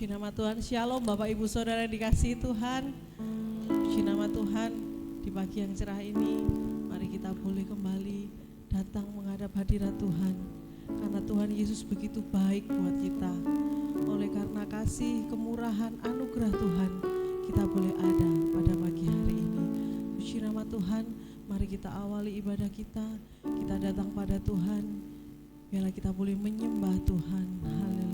Puji nama Tuhan. Shalom Bapak Ibu Saudara yang dikasihi Tuhan. Puji nama Tuhan. Di pagi yang cerah ini, mari kita boleh kembali datang menghadap hadirat Tuhan. Karena Tuhan Yesus begitu baik buat kita. Oleh karena kasih, kemurahan, anugerah Tuhan, kita boleh ada pada pagi hari ini. Puji nama Tuhan. Mari kita awali ibadah kita. Kita datang pada Tuhan. Biarlah kita boleh menyembah Tuhan. Haleluya.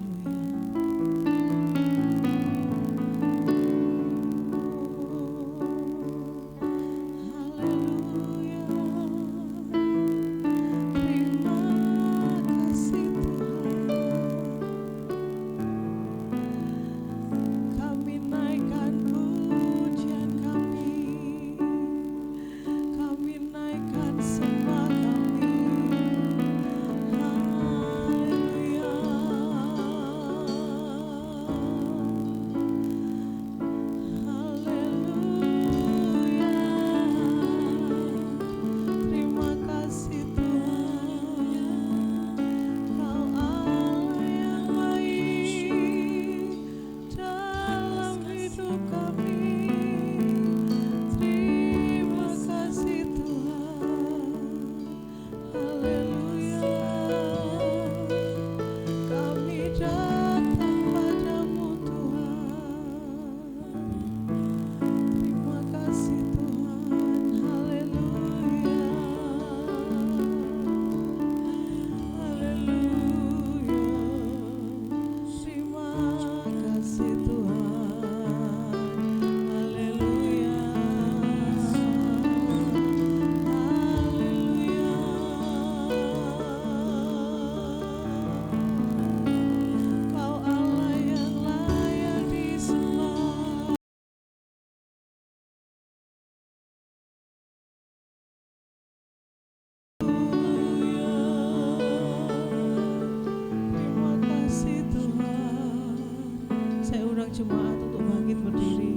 Jemaat untuk bangkit berdiri.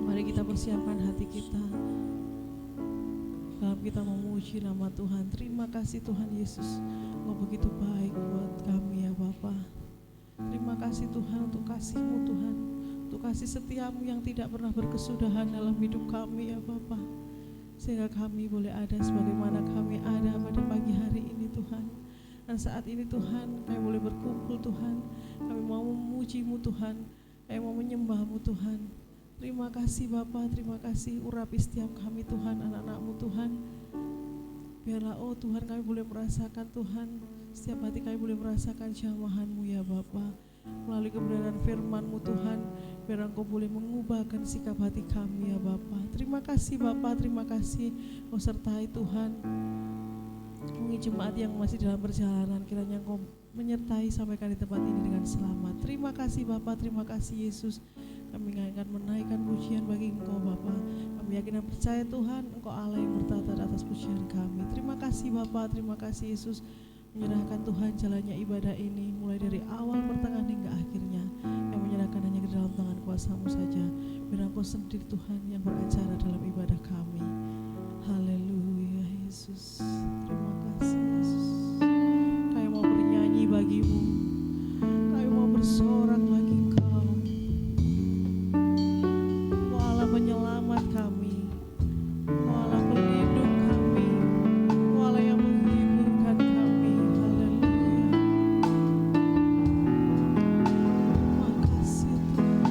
Mari kita persiapkan hati kita dalam kita memuji nama Tuhan. Terima kasih Tuhan Yesus, Engkau begitu baik buat kami ya Bapa. Terima kasih Tuhan untuk kasih-Mu Tuhan, untuk kasih setiamu yang tidak pernah berkesudahan dalam hidup kami ya Bapa. Sehingga kami boleh ada sebagaimana kami ada pada pagi hari ini Tuhan. Dan saat ini Tuhan, kami boleh berkumpul Tuhan, kami mau memuji-Mu Tuhan, kami mau menyembah-Mu Tuhan. Terima kasih Bapa, terima kasih urapi setiap kami Tuhan, anak-anak-Mu Tuhan. Biarlah oh Tuhan kami boleh merasakan Tuhan, setiap hati kami boleh merasakan jamahan-Mu ya Bapa. Melalui kebenaran firman-Mu Tuhan, biar Engkau boleh mengubahkan sikap hati kami ya Bapa. Terima kasih Bapa, terima kasih Engkau sertai Tuhan. Mungkin jemaat yang masih dalam perjalanan, kiranya Engkau menyertai sampaikan di tempat ini dengan selamat. Terima kasih Bapa, terima kasih Yesus. Kami akan menaikkan pujian bagi Engkau Bapa. Kami yakin dan percaya Tuhan, Engkau Allah yang bertata atas pujian kami. Terima kasih Bapa, terima kasih Yesus. Menyerahkan Tuhan jalannya ibadah ini, mulai dari awal, pertengahan hingga akhirnya. Yang menyerahkan hanya ke dalam tangan kuasa-Mu saja. Biar Engkau sendiri Tuhan yang beracara dalam ibadah kami. Haleluya Yesus. Terima kasih Yesus. Kami mau bernyanyi bagi-Mu, kami mau bersorak bagi Engkau. Engkau Allah penyelamat kami, Engkau Allah pelindung kami, Engkau Allah yang menghiburkan kami. Haleluya. Terima kasih Tuhan.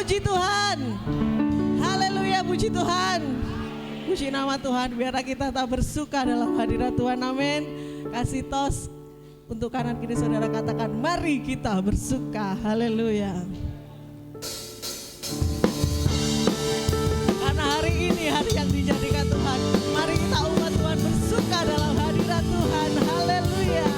puji Tuhan. Haleluya, puji Tuhan. Puji nama Tuhan, biarlah kita tak bersuka dalam hadirat Tuhan, amin. Kasih tos untuk kanan kiri saudara, katakan mari kita bersuka, haleluya. Karena hari ini hari yang dijadikan Tuhan, mari kita umat Tuhan bersuka dalam hadirat Tuhan, haleluya.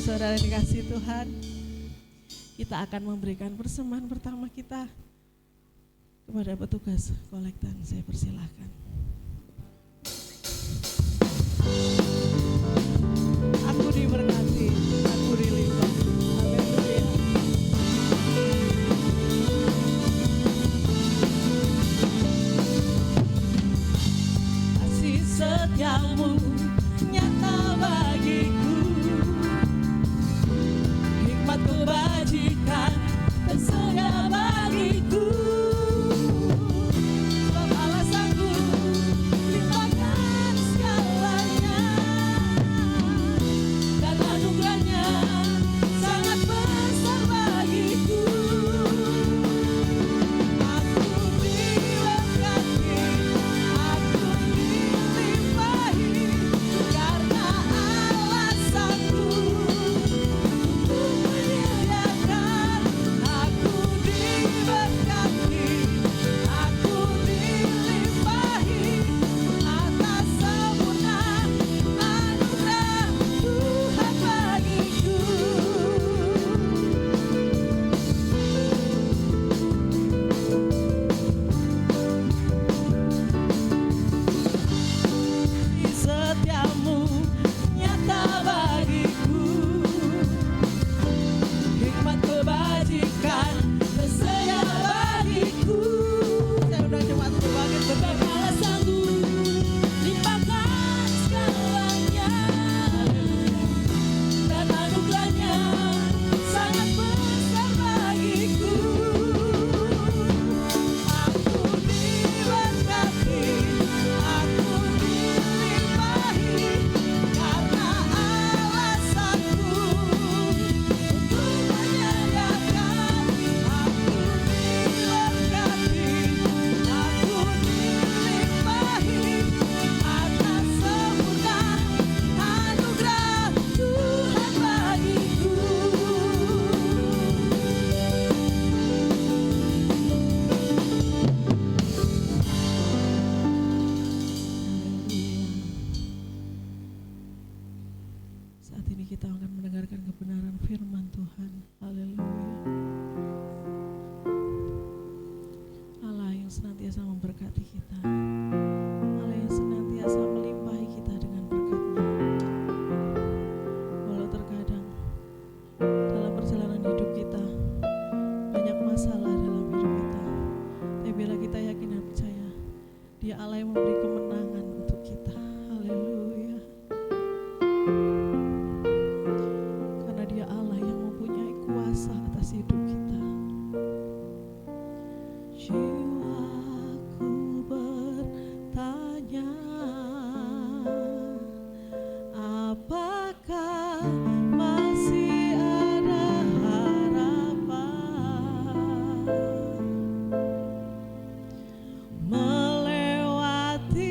Saudara dikasih Tuhan, kita akan memberikan persembahan pertama kita kepada petugas kolektan. Saya persilahkan. Aku diberkati, aku dilipat. Haleluya. Kasih setiamu nyata bagiku, hikmat kebajikan tersedia bagiku. Sebab alasanku senantiasa memberkati kita, Allah yang senantiasa melimpahi kita dengan berkat-Nya. Walau terkadang dalam perjalanan hidup kita banyak masalah dalam hidup kita, tapi bila kita yakin dan percaya, Dia Allah yang memberi kemenangan untuk kita. Haleluya. Karena Dia Allah yang mempunyai kuasa atas hidup kita. Jiwaku bertanya, apakah masih ada harapan melewati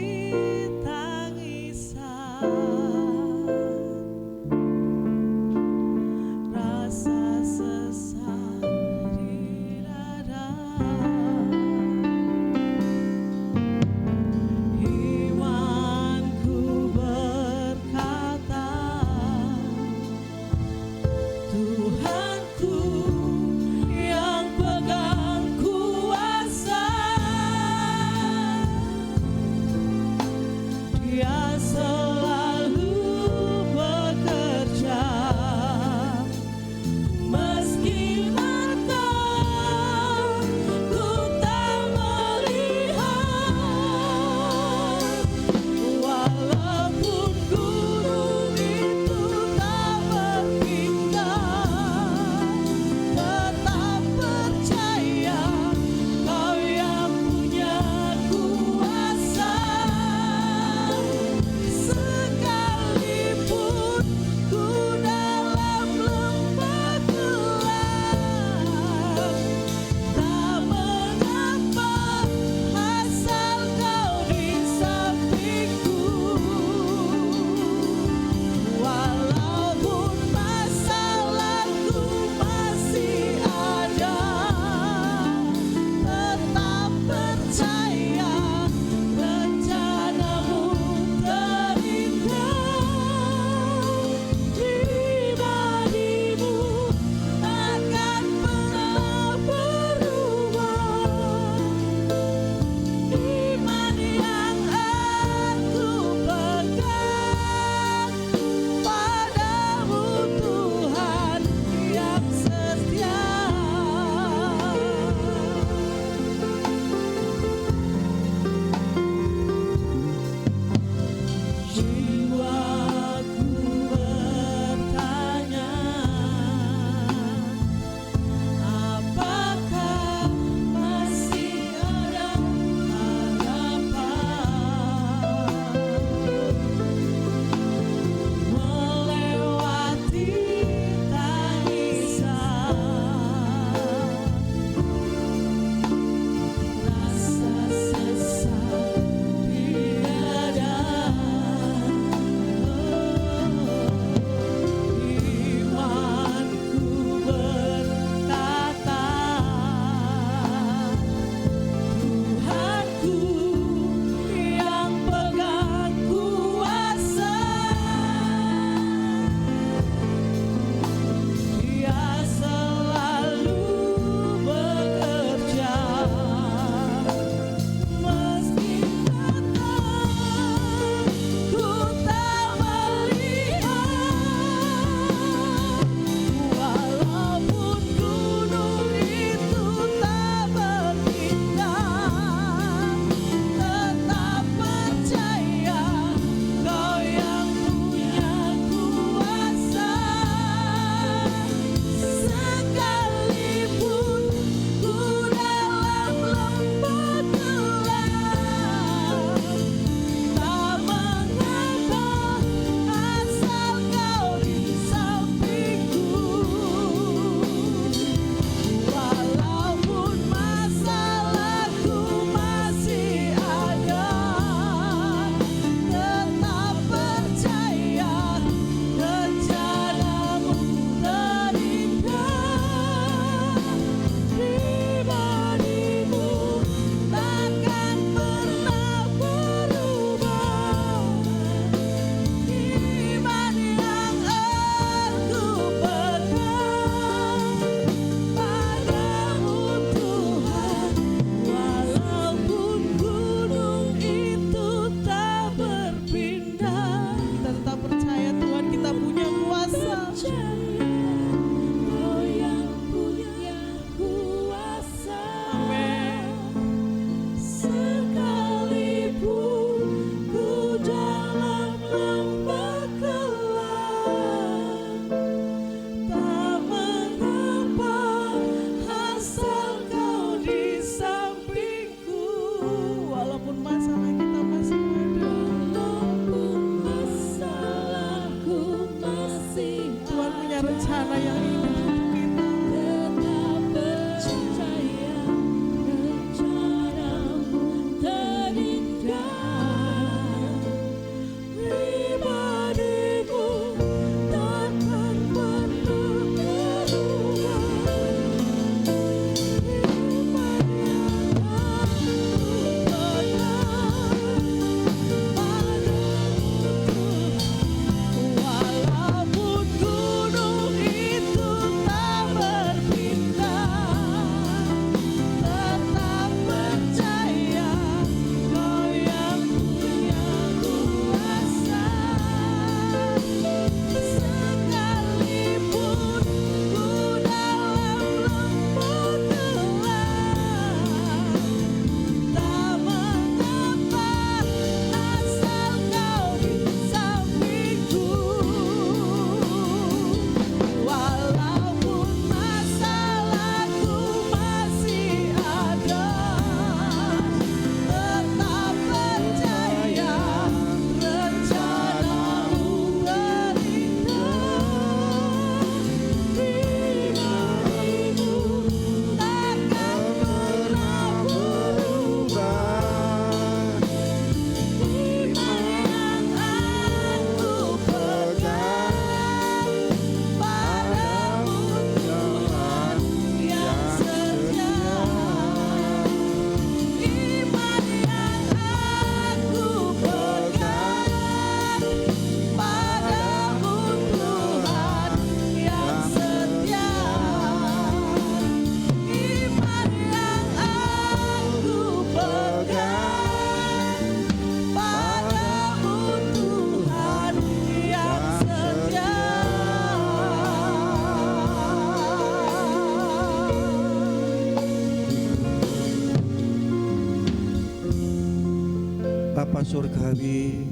Bapa Surgawi,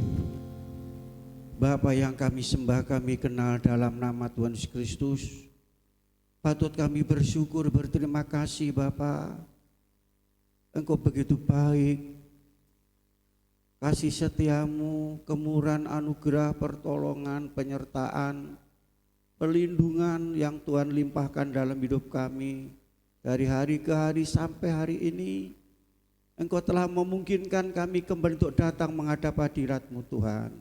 Bapa yang kami sembah, kami kenal dalam nama Tuhan Yesus Kristus, patut kami bersyukur, berterima kasih Bapa. Engkau begitu baik, kasih setiamu, kemurahan, anugerah, pertolongan, penyertaan, perlindungan yang Tuhan limpahkan dalam hidup kami dari hari ke hari sampai hari ini. Engkau telah memungkinkan kami kembali untuk datang menghadap hadirat-Mu Tuhan.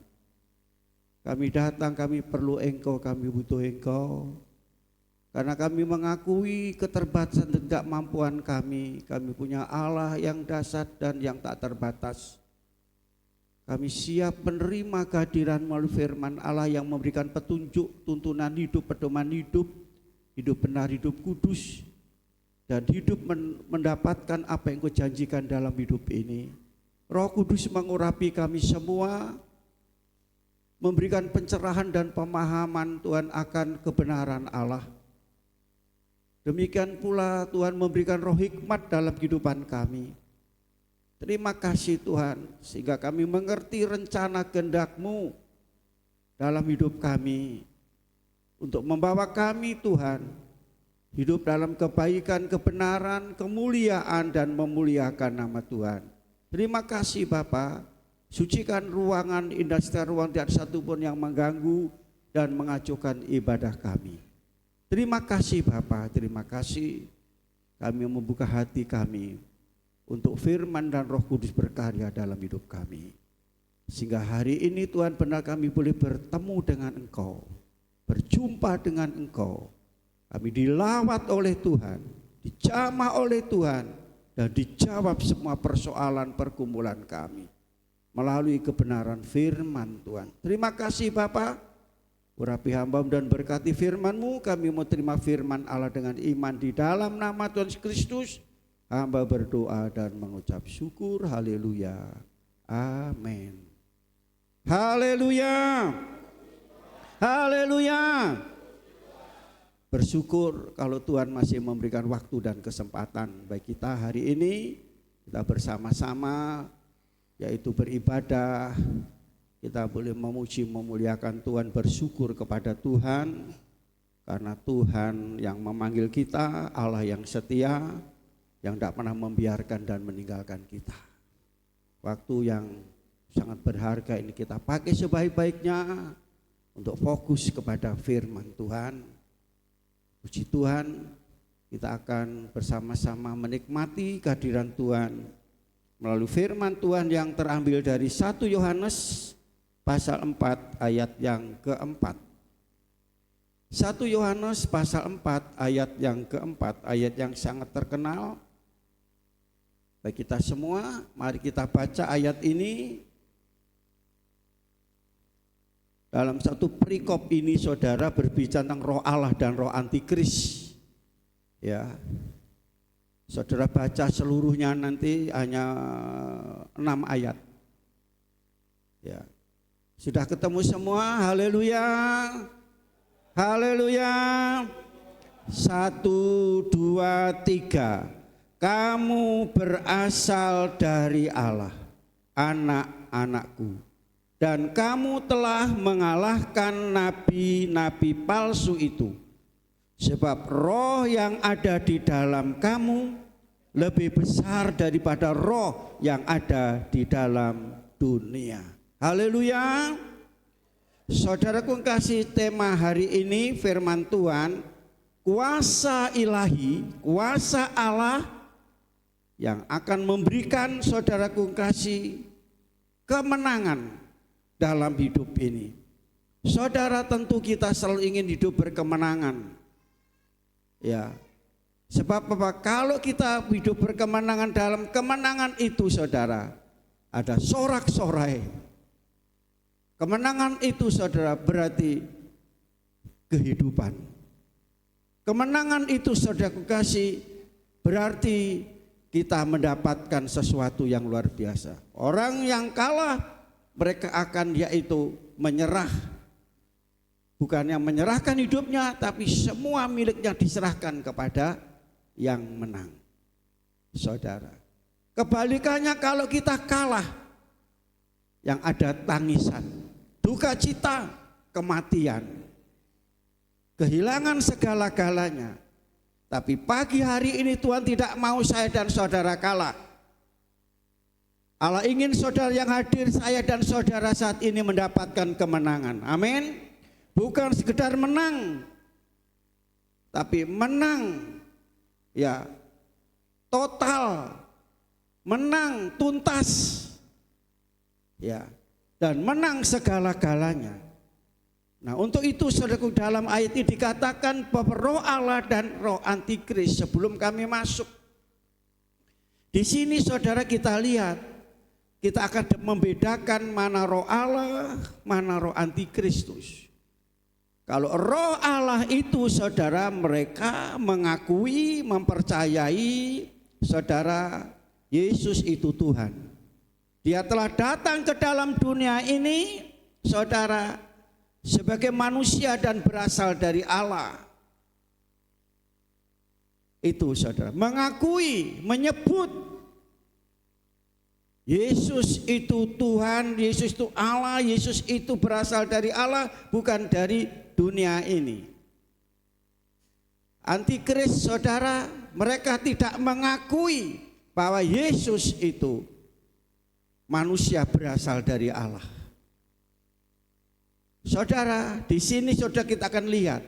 Kami datang, kami perlu Engkau, kami butuh Engkau. Karena kami mengakui keterbatasan dan ketidakmampuan kami. Kami punya Allah yang dahsyat dan yang tak terbatas. Kami siap menerima kehadiran melalui firman Allah yang memberikan petunjuk, tuntunan hidup, pedoman hidup, hidup benar, hidup kudus, dan hidup mendapatkan apa yang Kau janjikan dalam hidup ini. Roh Kudus mengurapi kami semua, memberikan pencerahan dan pemahaman Tuhan akan kebenaran Allah. Demikian pula Tuhan memberikan roh hikmat dalam kehidupan kami. Terima kasih Tuhan, sehingga kami mengerti rencana kehendak-Mu dalam hidup kami, untuk membawa kami Tuhan hidup dalam kebaikan, kebenaran, kemuliaan, dan memuliakan nama Tuhan. Terima kasih Bapa, sucikan ruangan, indah secara ruang, tidak satupun yang mengganggu dan mengacuhkan ibadah kami. Terima kasih Bapa, terima kasih. Kami membuka hati kami untuk firman dan Roh Kudus berkarya dalam hidup kami. Sehingga hari ini Tuhan benar kami boleh bertemu dengan Engkau, berjumpa dengan Engkau. Kami dilawat oleh Tuhan, dijamah oleh Tuhan, dan dijawab semua persoalan pergumulan kami melalui kebenaran firman Tuhan. Terima kasih Bapa. Urapi hamba-Mu dan berkati firman-Mu. Kami mau terima firman Allah dengan iman di dalam nama Tuhan Yesus Kristus. Hamba berdoa dan mengucap syukur. Haleluya. Amin. Haleluya. Haleluya. Bersyukur kalau Tuhan masih memberikan waktu dan kesempatan bagi kita hari ini. Kita bersama-sama yaitu beribadah. Kita boleh memuji, memuliakan Tuhan, bersyukur kepada Tuhan. Karena Tuhan yang memanggil kita, Allah yang setia, yang tidak pernah membiarkan dan meninggalkan kita. Waktu yang sangat berharga ini kita pakai sebaik-baiknya untuk fokus kepada firman Tuhan. Puji Tuhan, kita akan bersama-sama menikmati kehadiran Tuhan melalui firman Tuhan yang terambil dari 1 Yohanes pasal 4 ayat yang keempat. 1 Yohanes pasal 4 ayat yang keempat, ayat yang sangat terkenal bagi kita semua. Mari kita baca ayat ini. Dalam satu perikop ini saudara berbicara tentang roh Allah dan roh antikris. Ya. Saudara baca seluruhnya nanti hanya 6 ayat. Ya. Sudah ketemu semua? Haleluya. Haleluya. 1, 2, 3. Kamu berasal dari Allah, anak-anakku, dan kamu telah mengalahkan nabi-nabi palsu itu. Sebab roh yang ada di dalam kamu lebih besar daripada roh yang ada di dalam dunia. Haleluya. Saudaraku kasih, tema hari ini firman Tuhan, kuasa ilahi, kuasa Allah yang akan memberikan saudaraku kasih kemenangan dalam hidup ini. Saudara, tentu kita selalu ingin hidup berkemenangan. Ya. Sebab apa? Kalau kita hidup berkemenangan, dalam kemenangan itu saudara ada sorak-sorai. Kemenangan itu saudara berarti kehidupan. Kemenangan itu saudara kasih berarti kita mendapatkan sesuatu yang luar biasa. Orang yang kalah mereka akan yaitu menyerah. Bukannya menyerahkan hidupnya, tapi semua miliknya diserahkan kepada yang menang. Saudara, kebalikannya kalau kita kalah, yang ada tangisan, duka cita, kematian, kehilangan segala-galanya. Tapi pagi hari ini Tuhan tidak mau saya dan saudara kalah. Allah ingin saudara yang hadir, saya dan saudara saat ini mendapatkan kemenangan. Amin. Bukan sekedar menang, tapi menang ya total, menang tuntas ya, dan menang segala-galanya. Nah, untuk itu saudaraku, dalam ayat ini dikatakan bahwa roh Allah dan roh antikris. Sebelum kami masuk di sini saudara, kita lihat, kita akan membedakan mana roh Allah, mana roh antikristus. Kalau roh Allah itu saudara, mereka mengakui, mempercayai saudara Yesus itu Tuhan. Dia telah datang ke dalam dunia ini saudara sebagai manusia dan berasal dari Allah. Itu saudara, mengakui, menyebut Yesus itu Tuhan, Yesus itu Allah, Yesus itu berasal dari Allah, bukan dari dunia ini. Antikris saudara, mereka tidak mengakui bahwa Yesus itu manusia berasal dari Allah. Saudara, di sini saudara kita akan lihat.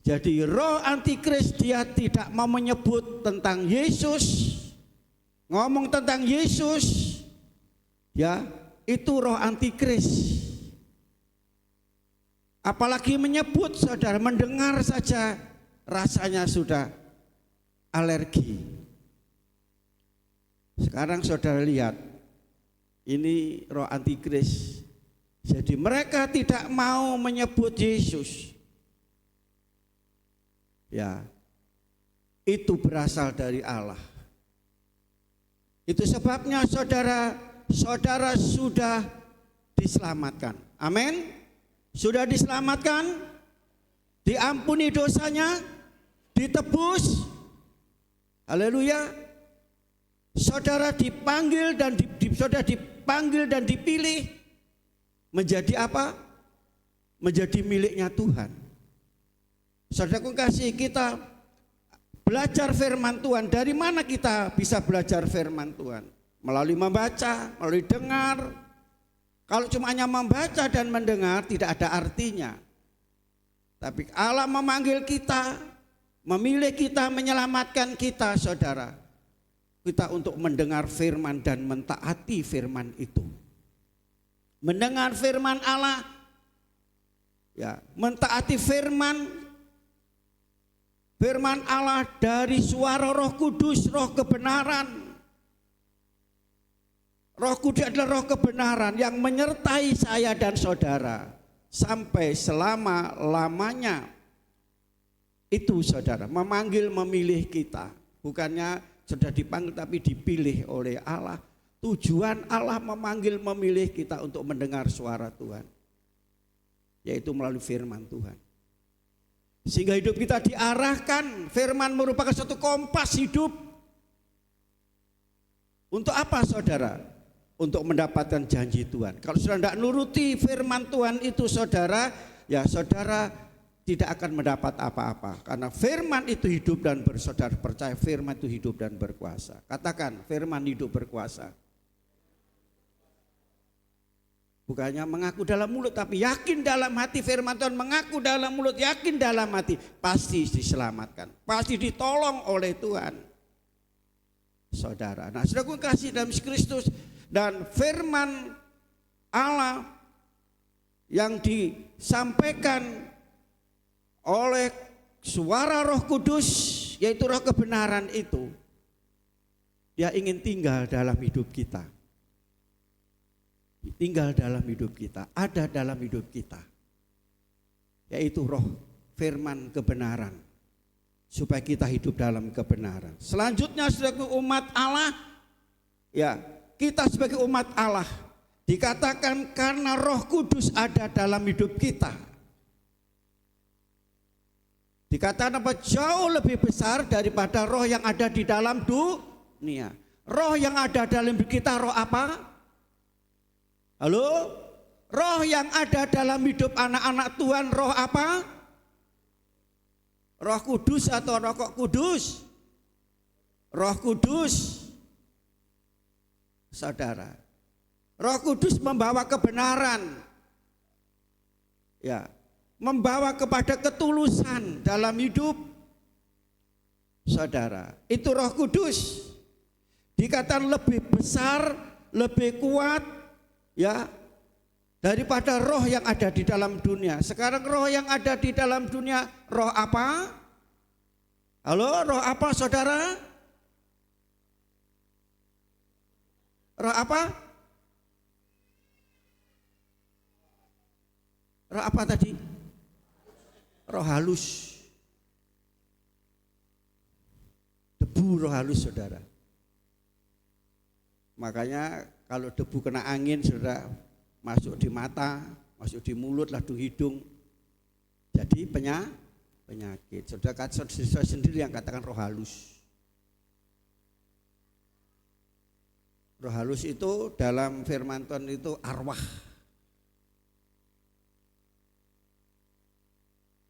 Jadi roh antikris dia tidak mau menyebut tentang Yesus, ngomong tentang Yesus, ya itu roh antikris. Apalagi menyebut saudara, mendengar saja rasanya sudah alergi. Sekarang saudara lihat, ini roh antikris. Jadi mereka tidak mau menyebut Yesus. Ya, itu berasal dari Allah. Itu sebabnya saudara sudah diselamatkan. Amin. Sudah diselamatkan, diampuni dosanya, ditebus. Haleluya. Saudara dipanggil dan saudara dipanggil dan dipilih menjadi apa? Menjadi miliknya Tuhan. Saudaraku kasih, kita belajar firman Tuhan. Dari mana kita bisa belajar firman Tuhan? Melalui membaca, melalui dengar. Kalau cuma hanya membaca dan mendengar tidak ada artinya. Tapi Allah memanggil kita, memilih kita, menyelamatkan kita saudara. Kita untuk mendengar firman dan mentaati firman itu. Mendengar firman Allah, ya, mentaati firman Allah dari suara Roh Kudus, Roh kebenaran. Roh Kudus adalah roh kebenaran yang menyertai saya dan saudara sampai selama-lamanya. Itu saudara, memanggil, memilih kita. Bukannya sudah dipanggil tapi dipilih oleh Allah. Tujuan Allah memanggil, memilih kita untuk mendengar suara Tuhan, yaitu melalui firman Tuhan. Sehingga hidup kita diarahkan. Firman merupakan suatu kompas hidup. Untuk apa saudara? Untuk mendapatkan janji Tuhan. Kalau sudah tidak nuruti firman Tuhan itu saudara, ya saudara tidak akan mendapat apa-apa. Karena firman itu hidup dan bersaudara percaya firman itu hidup dan berkuasa. Katakan, firman hidup berkuasa. Bukannya mengaku dalam mulut tapi yakin dalam hati. Firman Tuhan mengaku dalam mulut, yakin dalam hati, pasti diselamatkan, pasti ditolong oleh Tuhan. Saudara, nah saudaraku kasih dalam Kristus, dan firman Allah yang disampaikan oleh suara Roh Kudus, yaitu roh kebenaran itu, dia ingin tinggal dalam hidup kita. Tinggal dalam hidup kita, ada dalam hidup kita, yaitu roh firman kebenaran, supaya kita hidup dalam kebenaran. Selanjutnya sebagai umat Allah, ya kita sebagai umat Allah dikatakan karena Roh Kudus ada dalam hidup kita. Dikatakan apa? Jauh lebih besar daripada roh yang ada di dalam dunia. Roh yang ada dalam hidup kita, roh apa? Halo? Roh yang ada dalam hidup anak-anak Tuhan, roh apa? Roh Kudus atau Roh Kudus? Roh Kudus. Saudara, Roh Kudus membawa kebenaran. Ya, membawa kepada ketulusan dalam hidup. Saudara, itu Roh Kudus. Dikatakan lebih besar, lebih kuat ya daripada roh yang ada di dalam dunia. Sekarang roh yang ada di dalam dunia, roh apa? Halo, roh apa saudara? Roh apa? Roh apa tadi? Roh halus. Debu roh halus saudara. Makanya kalau debu kena angin saudara, masuk di mata, masuk di mulut, lalu hidung, jadi penyakit. Saudara sendiri yang katakan roh halus. Roh halus itu dalam firman Tuhan itu arwah.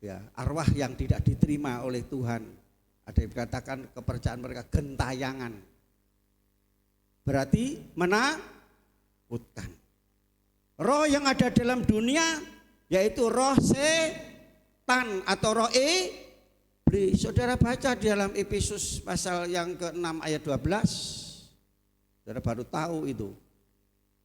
Ya, arwah yang tidak diterima oleh Tuhan. Ada yang dikatakan kepercayaan mereka gentayangan. Berarti menakutkan. Roh yang ada dalam dunia yaitu roh setan atau roh iblis. Saudara baca di dalam Efesus pasal yang ke-6 ayat 12. Saudara baru tahu itu.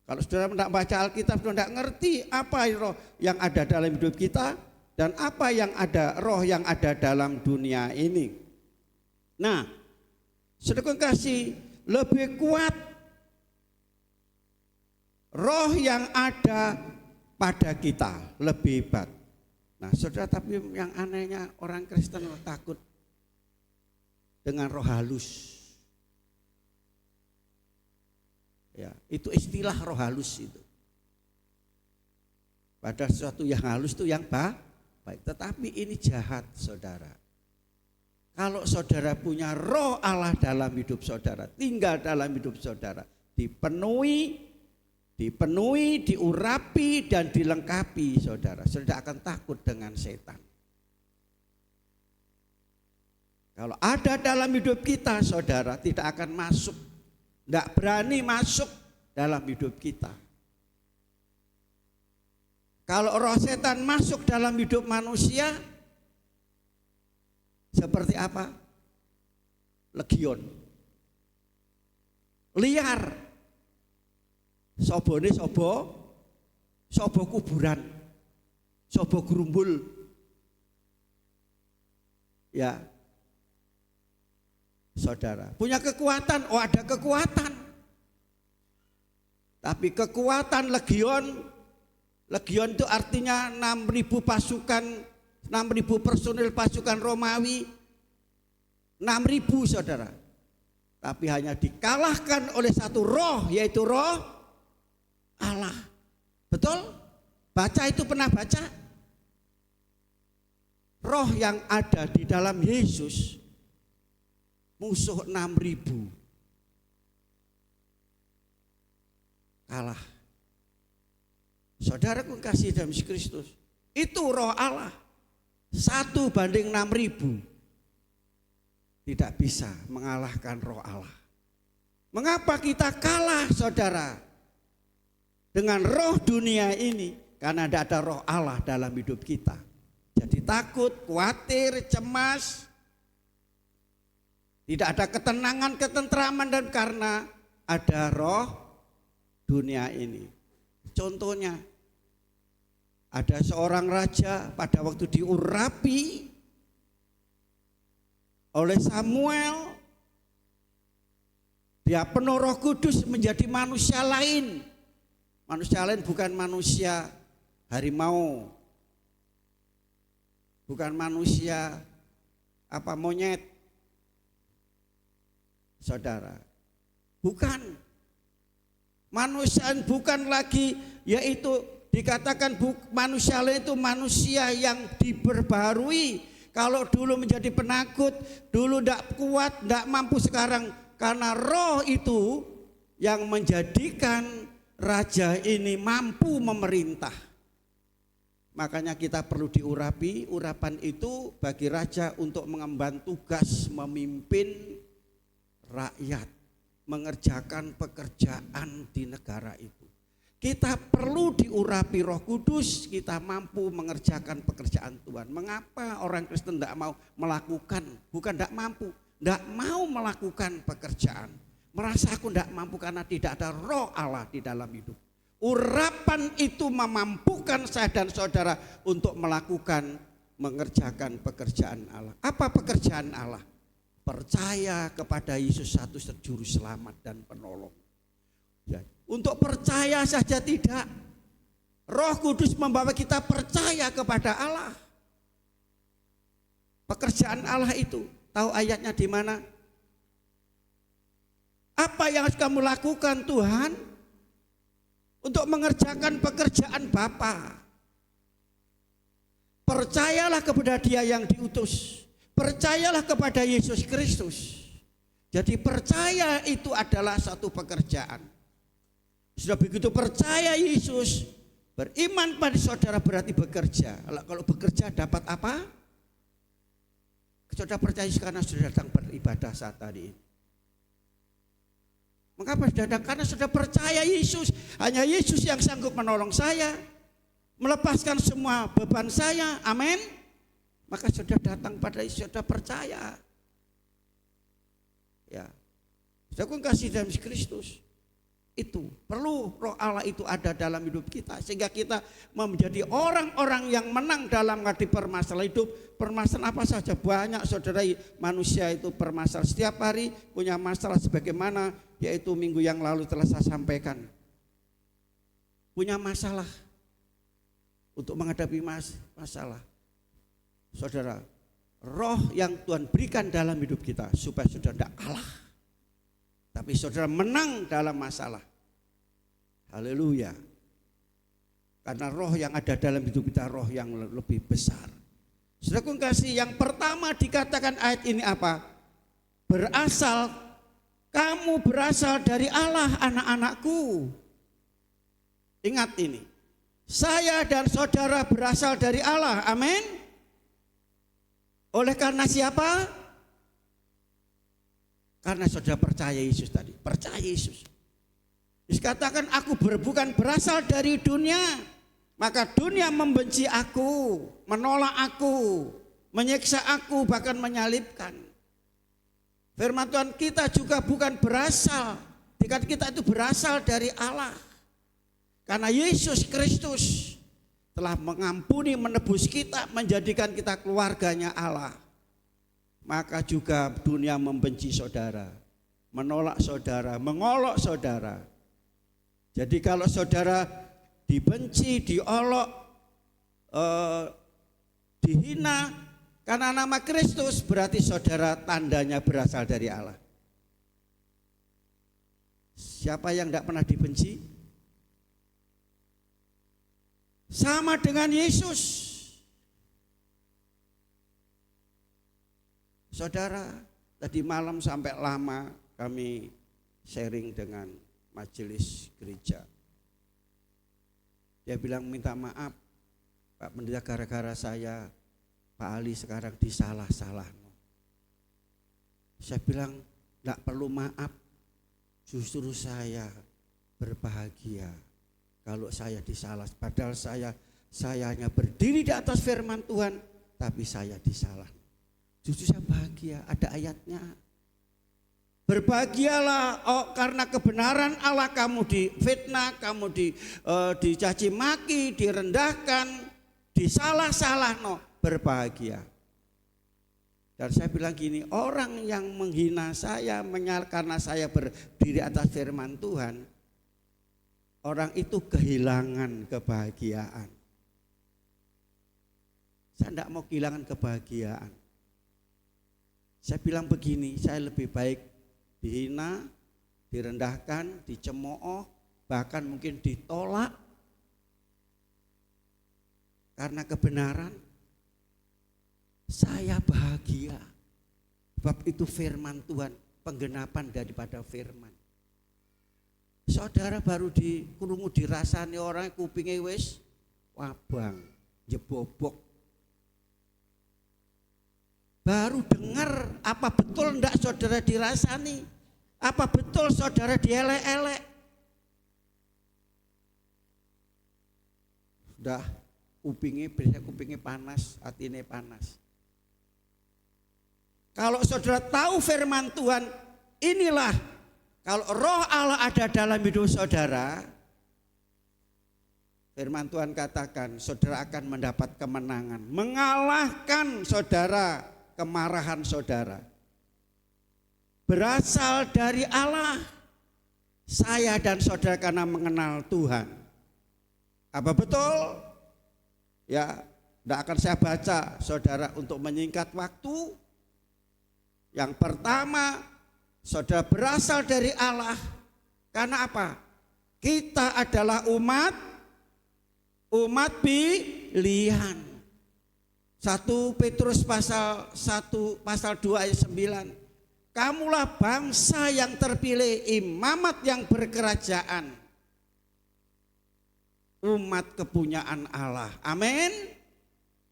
Kalau saudara tidak baca Alkitab, saudara tidak ngerti apa roh yang ada dalam hidup kita dan apa yang ada, roh yang ada dalam dunia ini. Nah, saudara kasih lebih kuat roh yang ada pada kita, lebih hebat. Nah saudara, tapi yang anehnya orang Kristen takut dengan roh halus. Ya, itu istilah roh halus itu. Pada sesuatu yang halus itu yang baik, tetapi ini jahat saudara. Kalau saudara punya roh Allah dalam hidup saudara, tinggal dalam hidup saudara, dipenuhi, diurapi dan dilengkapi saudara, saudara akan takut dengan setan. Kalau ada dalam hidup kita saudara, tidak akan masuk, tidak berani masuk dalam hidup kita. Kalau roh setan masuk dalam hidup manusia, seperti apa? Legion, liar, sobone sobo kuburan, sobo gerumbul. Ya, saudara, punya kekuatan, oh ada kekuatan. Tapi kekuatan legion itu artinya 6.000 pasukan, 6.000 personil pasukan Romawi, 6.000 saudara. Tapi hanya dikalahkan oleh satu roh, yaitu roh Allah. Betul? Baca itu, pernah baca? Roh yang ada di dalam Yesus musuh 6.000 kalah. Saudaraku kasih dalam Kristus, itu roh Allah 1 banding 6.000 tidak bisa mengalahkan roh Allah. Mengapa kita kalah saudara dengan roh dunia ini? Karena tidak ada roh Allah dalam hidup kita. Jadi takut, khawatir, cemas, tidak ada ketenangan, ketentraman, dan karena ada roh dunia ini. Contohnya, ada seorang raja pada waktu diurapi oleh Samuel, dia penuh Roh Kudus menjadi manusia lain. Manusia lain bukan manusia harimau, bukan manusia monyet, saudara. Bukan. Manusia bukan lagi, yaitu dikatakan manusia lain itu manusia yang diperbarui. Kalau dulu menjadi penakut, dulu tidak kuat, tidak mampu, sekarang karena roh itu yang menjadikan raja ini mampu memerintah. Makanya kita perlu diurapi. Urapan itu bagi raja untuk mengemban tugas memimpin rakyat, mengerjakan pekerjaan di negara itu. Kita perlu diurapi Roh Kudus, kita mampu mengerjakan pekerjaan Tuhan. Mengapa orang Kristen tidak mau melakukan? Bukan tidak mampu, tidak mau melakukan pekerjaan. Merasa aku tidak mampu karena tidak ada Roh Allah di dalam hidup. Urapan itu memampukan saya dan saudara untuk melakukan, mengerjakan pekerjaan Allah. Apa pekerjaan Allah? Percaya kepada Yesus satu juru selamat dan penolong. Ya, untuk percaya saja tidak. Roh Kudus membawa kita percaya kepada Allah. Pekerjaan Allah itu, tahu ayatnya di mana? Apa yang harus kamu lakukan Tuhan untuk mengerjakan pekerjaan Bapa? Percayalah kepada Dia yang diutus. Percayalah kepada Yesus Kristus. Jadi percaya itu adalah satu pekerjaan. Sudah begitu percaya Yesus, beriman pada saudara berarti bekerja. Kalau bekerja dapat apa? Saudara percaya Yesus karena sudah datang beribadah saat tadi ini. Mengapa sudah datang? Karena sudah percaya Yesus. Hanya Yesus yang sanggup menolong saya, melepaskan semua beban saya. Amin. Maka sudah datang pada Yesus, sudah percaya. Ya, sudah kasih dalam Kristus. Itu perlu Roh Allah itu ada dalam hidup kita sehingga kita menjadi orang-orang yang menang dalam menghadapi permasalahan hidup. Permasalahan apa saja banyak saudara, manusia itu permasalahan setiap hari punya masalah sebagaimana yaitu minggu yang lalu telah saya sampaikan. Punya masalah untuk menghadapi masalah. Saudara, roh yang Tuhan berikan dalam hidup kita supaya saudara tidak kalah. Tapi saudara menang dalam masalah. Haleluya. Karena roh yang ada dalam hidup kita roh yang lebih besar. Saudaraku kasih, yang pertama dikatakan ayat ini apa? Kamu berasal dari Allah, anak-anakku. Ingat ini. Saya dan saudara berasal dari Allah. Amin. Oleh karena siapa? Karena saudara percaya Yesus tadi, percaya Yesus. Dikatakan aku bukan berasal dari dunia, maka dunia membenci aku, menolak aku, menyiksa aku, bahkan menyalibkan. Firman Tuhan kita juga bukan berasal, kita itu berasal dari Allah. Karena Yesus Kristus telah mengampuni, menebus kita, menjadikan kita keluarganya Allah. Maka juga dunia membenci saudara, menolak saudara, mengolok saudara. Jadi kalau saudara dibenci, diolok, dihina karena nama Kristus, berarti saudara tandanya berasal dari Allah. Siapa yang tidak pernah dibenci? Sama dengan Yesus. Saudara, tadi malam sampai lama kami sharing dengan majelis gereja. Dia bilang minta maaf Pak Pendeta, gara-gara saya Pak Ali sekarang disalah-salah. Saya bilang enggak perlu maaf, justru saya berbahagia kalau saya disalah. Padahal saya hanya berdiri di atas firman Tuhan, tapi saya disalah. Justru saya bahagia, ada ayatnya. Berbahagialah karena kebenaran Allah, kamu difitnah, kamu dicaci maki, direndahkan, disalah-salah, berbahagia. Dan saya bilang gini, orang yang menghina saya karena saya berdiri atas firman Tuhan, orang itu kehilangan kebahagiaan. Saya tidak mau kehilangan kebahagiaan. Saya bilang begini, saya lebih baik dihina, direndahkan, dicemooh, bahkan mungkin ditolak karena kebenaran. Saya bahagia, sebab itu firman Tuhan, penggenapan daripada firman. saudara baru krungu dirasani orang kupinge wis wabang, jebobok. Baru dengar, apa betul ndak saudara dirasani? Apa betul saudara dielek-elek? Sudah kupingnya panas, hatinya panas. Kalau saudara tahu firman Tuhan, inilah kalau roh Allah ada dalam hidup saudara, firman Tuhan katakan saudara akan mendapat kemenangan, mengalahkan saudara, kemarahan saudara. Berasal dari Allah. Saya dan saudara karena mengenal Tuhan. Apa betul? Ya, tidak akan saya baca saudara untuk menyingkat waktu. Yang pertama, saudara berasal dari Allah. Karena apa? Kita adalah umat pilihan. 1 Petrus pasal 2 ayat 9. Kamulah bangsa yang terpilih, imamat yang berkerajaan, umat kepunyaan Allah. Amin.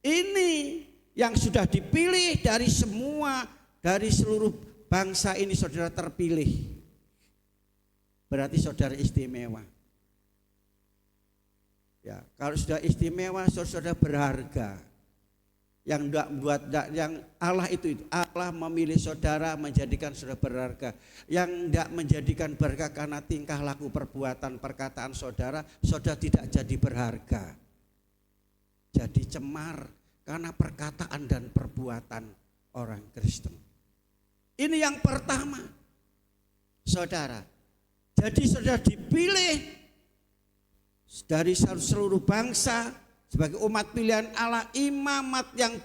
Ini yang sudah dipilih dari seluruh bangsa ini, saudara terpilih. Berarti saudara istimewa. Ya, kalau sudah istimewa, saudara berharga. Yang Allah itu Allah memilih saudara, menjadikan saudara berharga. Yang tidak menjadikan berharga karena tingkah laku, perbuatan, perkataan saudara tidak jadi berharga. Jadi cemar karena perkataan dan perbuatan orang Kristen. Ini yang pertama, saudara. Jadi saudara dipilih dari seluruh bangsa sebagai umat pilihan Allah, imamat yang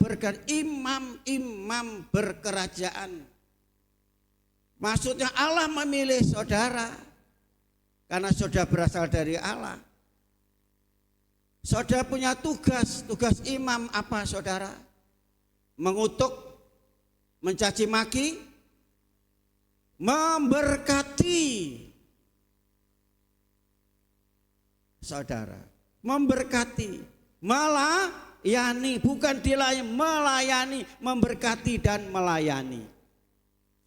imam berkerajaan. Maksudnya Allah memilih saudara karena saudara berasal dari Allah. Saudara punya tugas imam apa saudara? Mengutuk, mencaci maki, memberkati saudara, memberkati, melayani, bukan dilayani, melayani, memberkati dan melayani.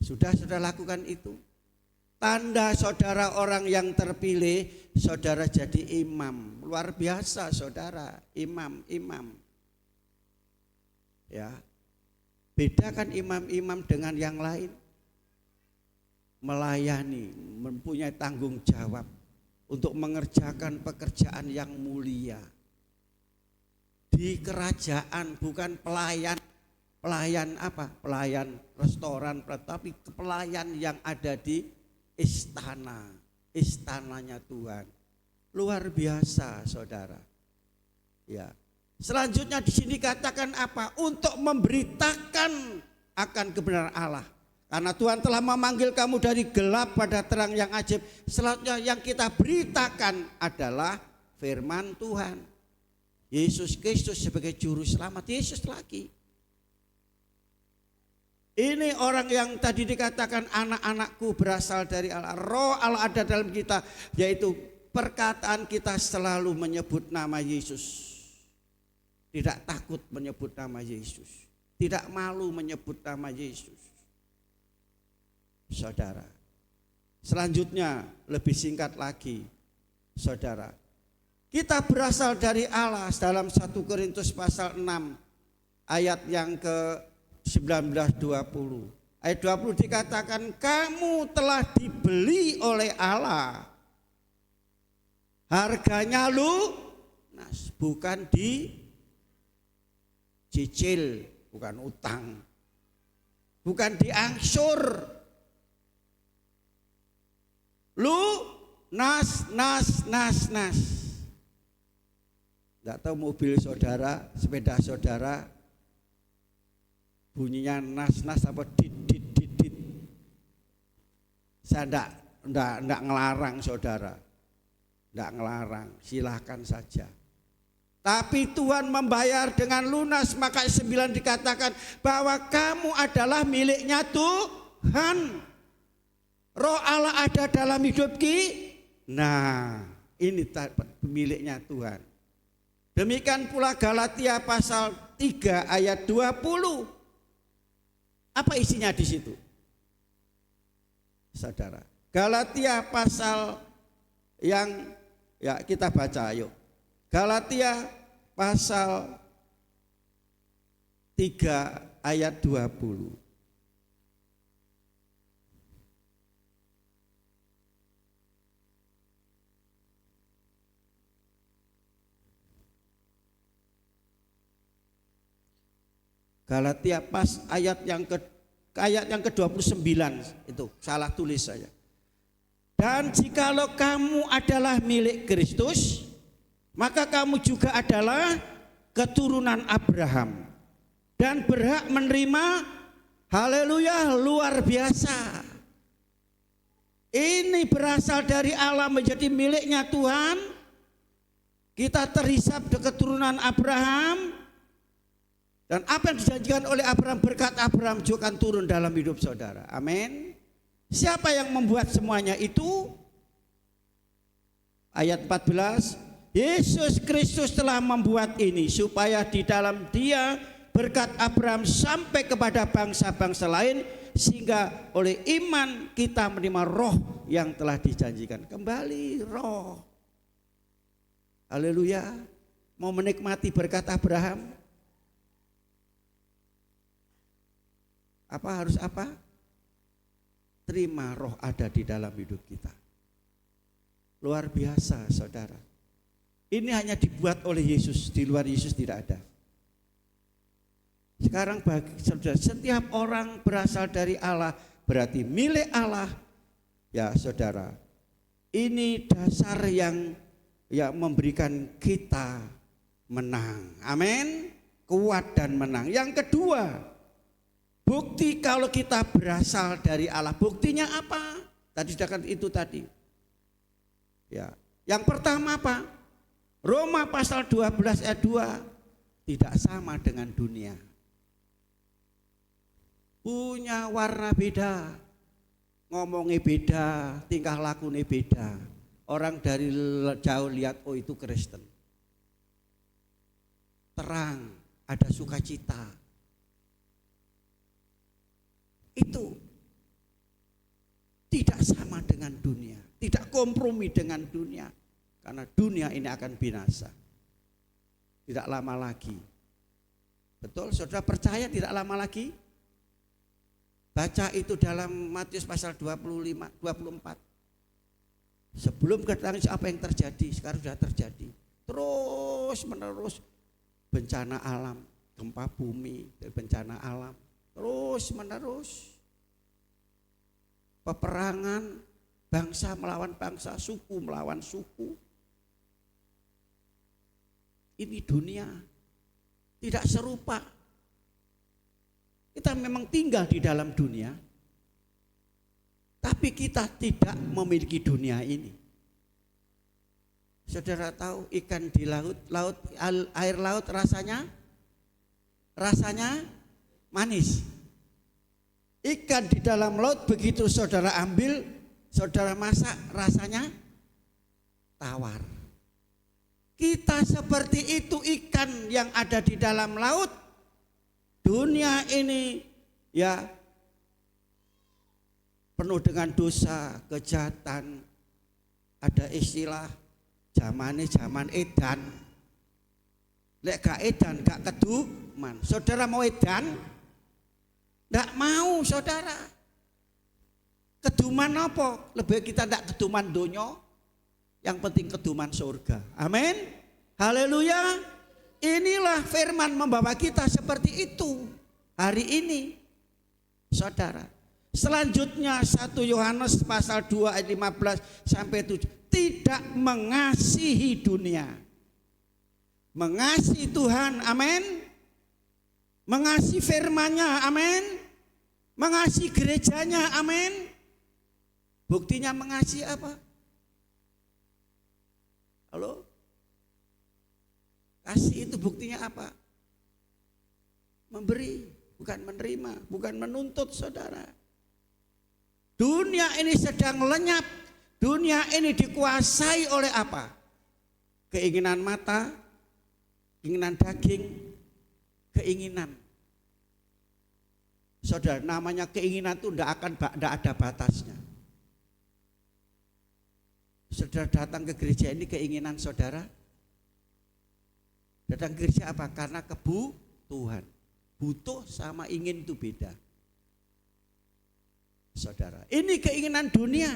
Sudah lakukan itu. Tanda saudara orang yang terpilih, saudara jadi imam. Luar biasa saudara, imam. Ya. Bedakan imam-imam dengan yang lain. Melayani, mempunyai tanggung jawab untuk mengerjakan pekerjaan yang mulia. Di kerajaan, bukan pelayan apa? Pelayan restoran, tapi pelayan yang ada di istananya Tuhan. Luar biasa, saudara. Ya. Selanjutnya di sini katakan apa? Untuk memberitakan akan kebenaran Allah. Karena Tuhan telah memanggil kamu dari gelap pada terang yang ajaib. Selanjutnya yang kita beritakan adalah firman Tuhan. Yesus Kristus sebagai juru selamat. Yesus lagi. Ini orang yang tadi dikatakan anak-anakku berasal dari Allah. Roh Allah ada dalam kita, yaitu perkataan kita selalu menyebut nama Yesus. Tidak takut menyebut nama Yesus. Tidak malu menyebut nama Yesus. Saudara. Selanjutnya lebih singkat lagi. Saudara. Kita berasal dari Allah dalam 1 Korintus pasal 6 ayat yang ke-19 20. Ayat 20 dikatakan kamu telah dibeli oleh Allah. Harganya lunas, bukan dicicil, bukan utang. Bukan diangsur. Nas. Tidak tahu mobil saudara, sepeda saudara bunyinya nas apa dit. Saya tidak ngelarang saudara, tidak ngelarang, silahkan saja. Tapi Tuhan membayar dengan lunas, maka 9 dikatakan bahwa kamu adalah miliknya Tuhan. Roh Allah ada dalam hidup Nah, ini miliknya Tuhan. Demikian pula Galatia pasal 3 ayat 20. Apa isinya di situ? Saudara, Galatia pasal yang kita baca, ayo. Galatia pasal 3 ayat 20. Galatia pas ayat yang ke-29 itu salah tulis saya. Dan jikalau kamu adalah milik Kristus, maka kamu juga adalah keturunan Abraham dan berhak menerima, haleluya, luar biasa. Ini berasal dari Allah menjadi miliknya Tuhan. Kita terhisap dari keturunan Abraham. Dan apa yang dijanjikan oleh Abraham, berkat Abraham juga akan turun dalam hidup saudara. Amin. Siapa yang membuat semuanya itu? Ayat 14, Yesus Kristus telah membuat ini supaya di dalam Dia berkat Abraham sampai kepada bangsa-bangsa lain, sehingga oleh iman kita menerima roh yang telah dijanjikan. Kembali roh. Haleluya. Mau menikmati berkat Abraham? Harus apa? Terima roh ada di dalam hidup kita. Luar biasa saudara. Ini hanya dibuat oleh Yesus, di luar Yesus tidak ada. Sekarang bagi saudara, setiap orang berasal dari Allah berarti milik Allah. Ya saudara, ini dasar yang memberikan kita menang. Amin. Kuat dan menang. Yang kedua, bukti kalau kita berasal dari Allah. Buktinya apa? Tadi sudah kan itu tadi. Ya. Yang pertama apa? Roma pasal 12 ayat 2. Tidak sama dengan dunia. Punya warna beda. Ngomongnya beda, tingkah lakunya beda. Orang dari jauh lihat, oh itu Kristen. Terang, ada sukacita. Itu tidak sama dengan dunia, tidak kompromi dengan dunia, karena dunia ini akan binasa tidak lama lagi. Betul, saudara percaya tidak lama lagi? Baca itu dalam Matius pasal 25, 24. Sebelum kedatangan apa yang terjadi, sekarang sudah terjadi. Terus menerus bencana alam, gempa bumi, bencana alam. Terus menerus peperangan bangsa melawan bangsa, suku melawan suku. Ini dunia tidak serupa. Kita memang tinggal di dalam dunia, tapi kita tidak memiliki dunia ini. Saudara tahu ikan di laut, air laut rasanya manis. Ikan di dalam laut begitu saudara ambil, saudara masak, rasanya tawar. Kita seperti itu ikan yang ada di dalam laut. Dunia ini ya penuh dengan dosa, kejahatan. Ada istilah zaman edan. Lek gak edan gak keduman. Saudara mau edan? Nggak mau saudara. Keduman apa? Lebih kita nggak keduman donya. Yang penting keduman surga. Amin. Haleluya. Inilah firman membawa kita seperti itu hari ini. Saudara. Selanjutnya 1 Yohanes pasal 2 ayat 15 sampai 7. Tidak mengasihi dunia. Mengasihi Tuhan. Amin. Mengasihi firman-Nya. Amin. Mengasihi gerejanya. Amin. Buktinya mengasihi apa? Halo? Kasih itu buktinya apa? Memberi, bukan menerima, bukan menuntut saudara. Dunia ini sedang lenyap Dunia ini dikuasai oleh apa? Keinginan mata, keinginan daging, keinginan. Saudara, namanya keinginan itu tidak ada batasnya. Saudara datang ke gereja ini keinginan saudara. Datang ke gereja apa? Karena kebutuhan. Butuh sama ingin itu beda. Saudara, ini keinginan dunia.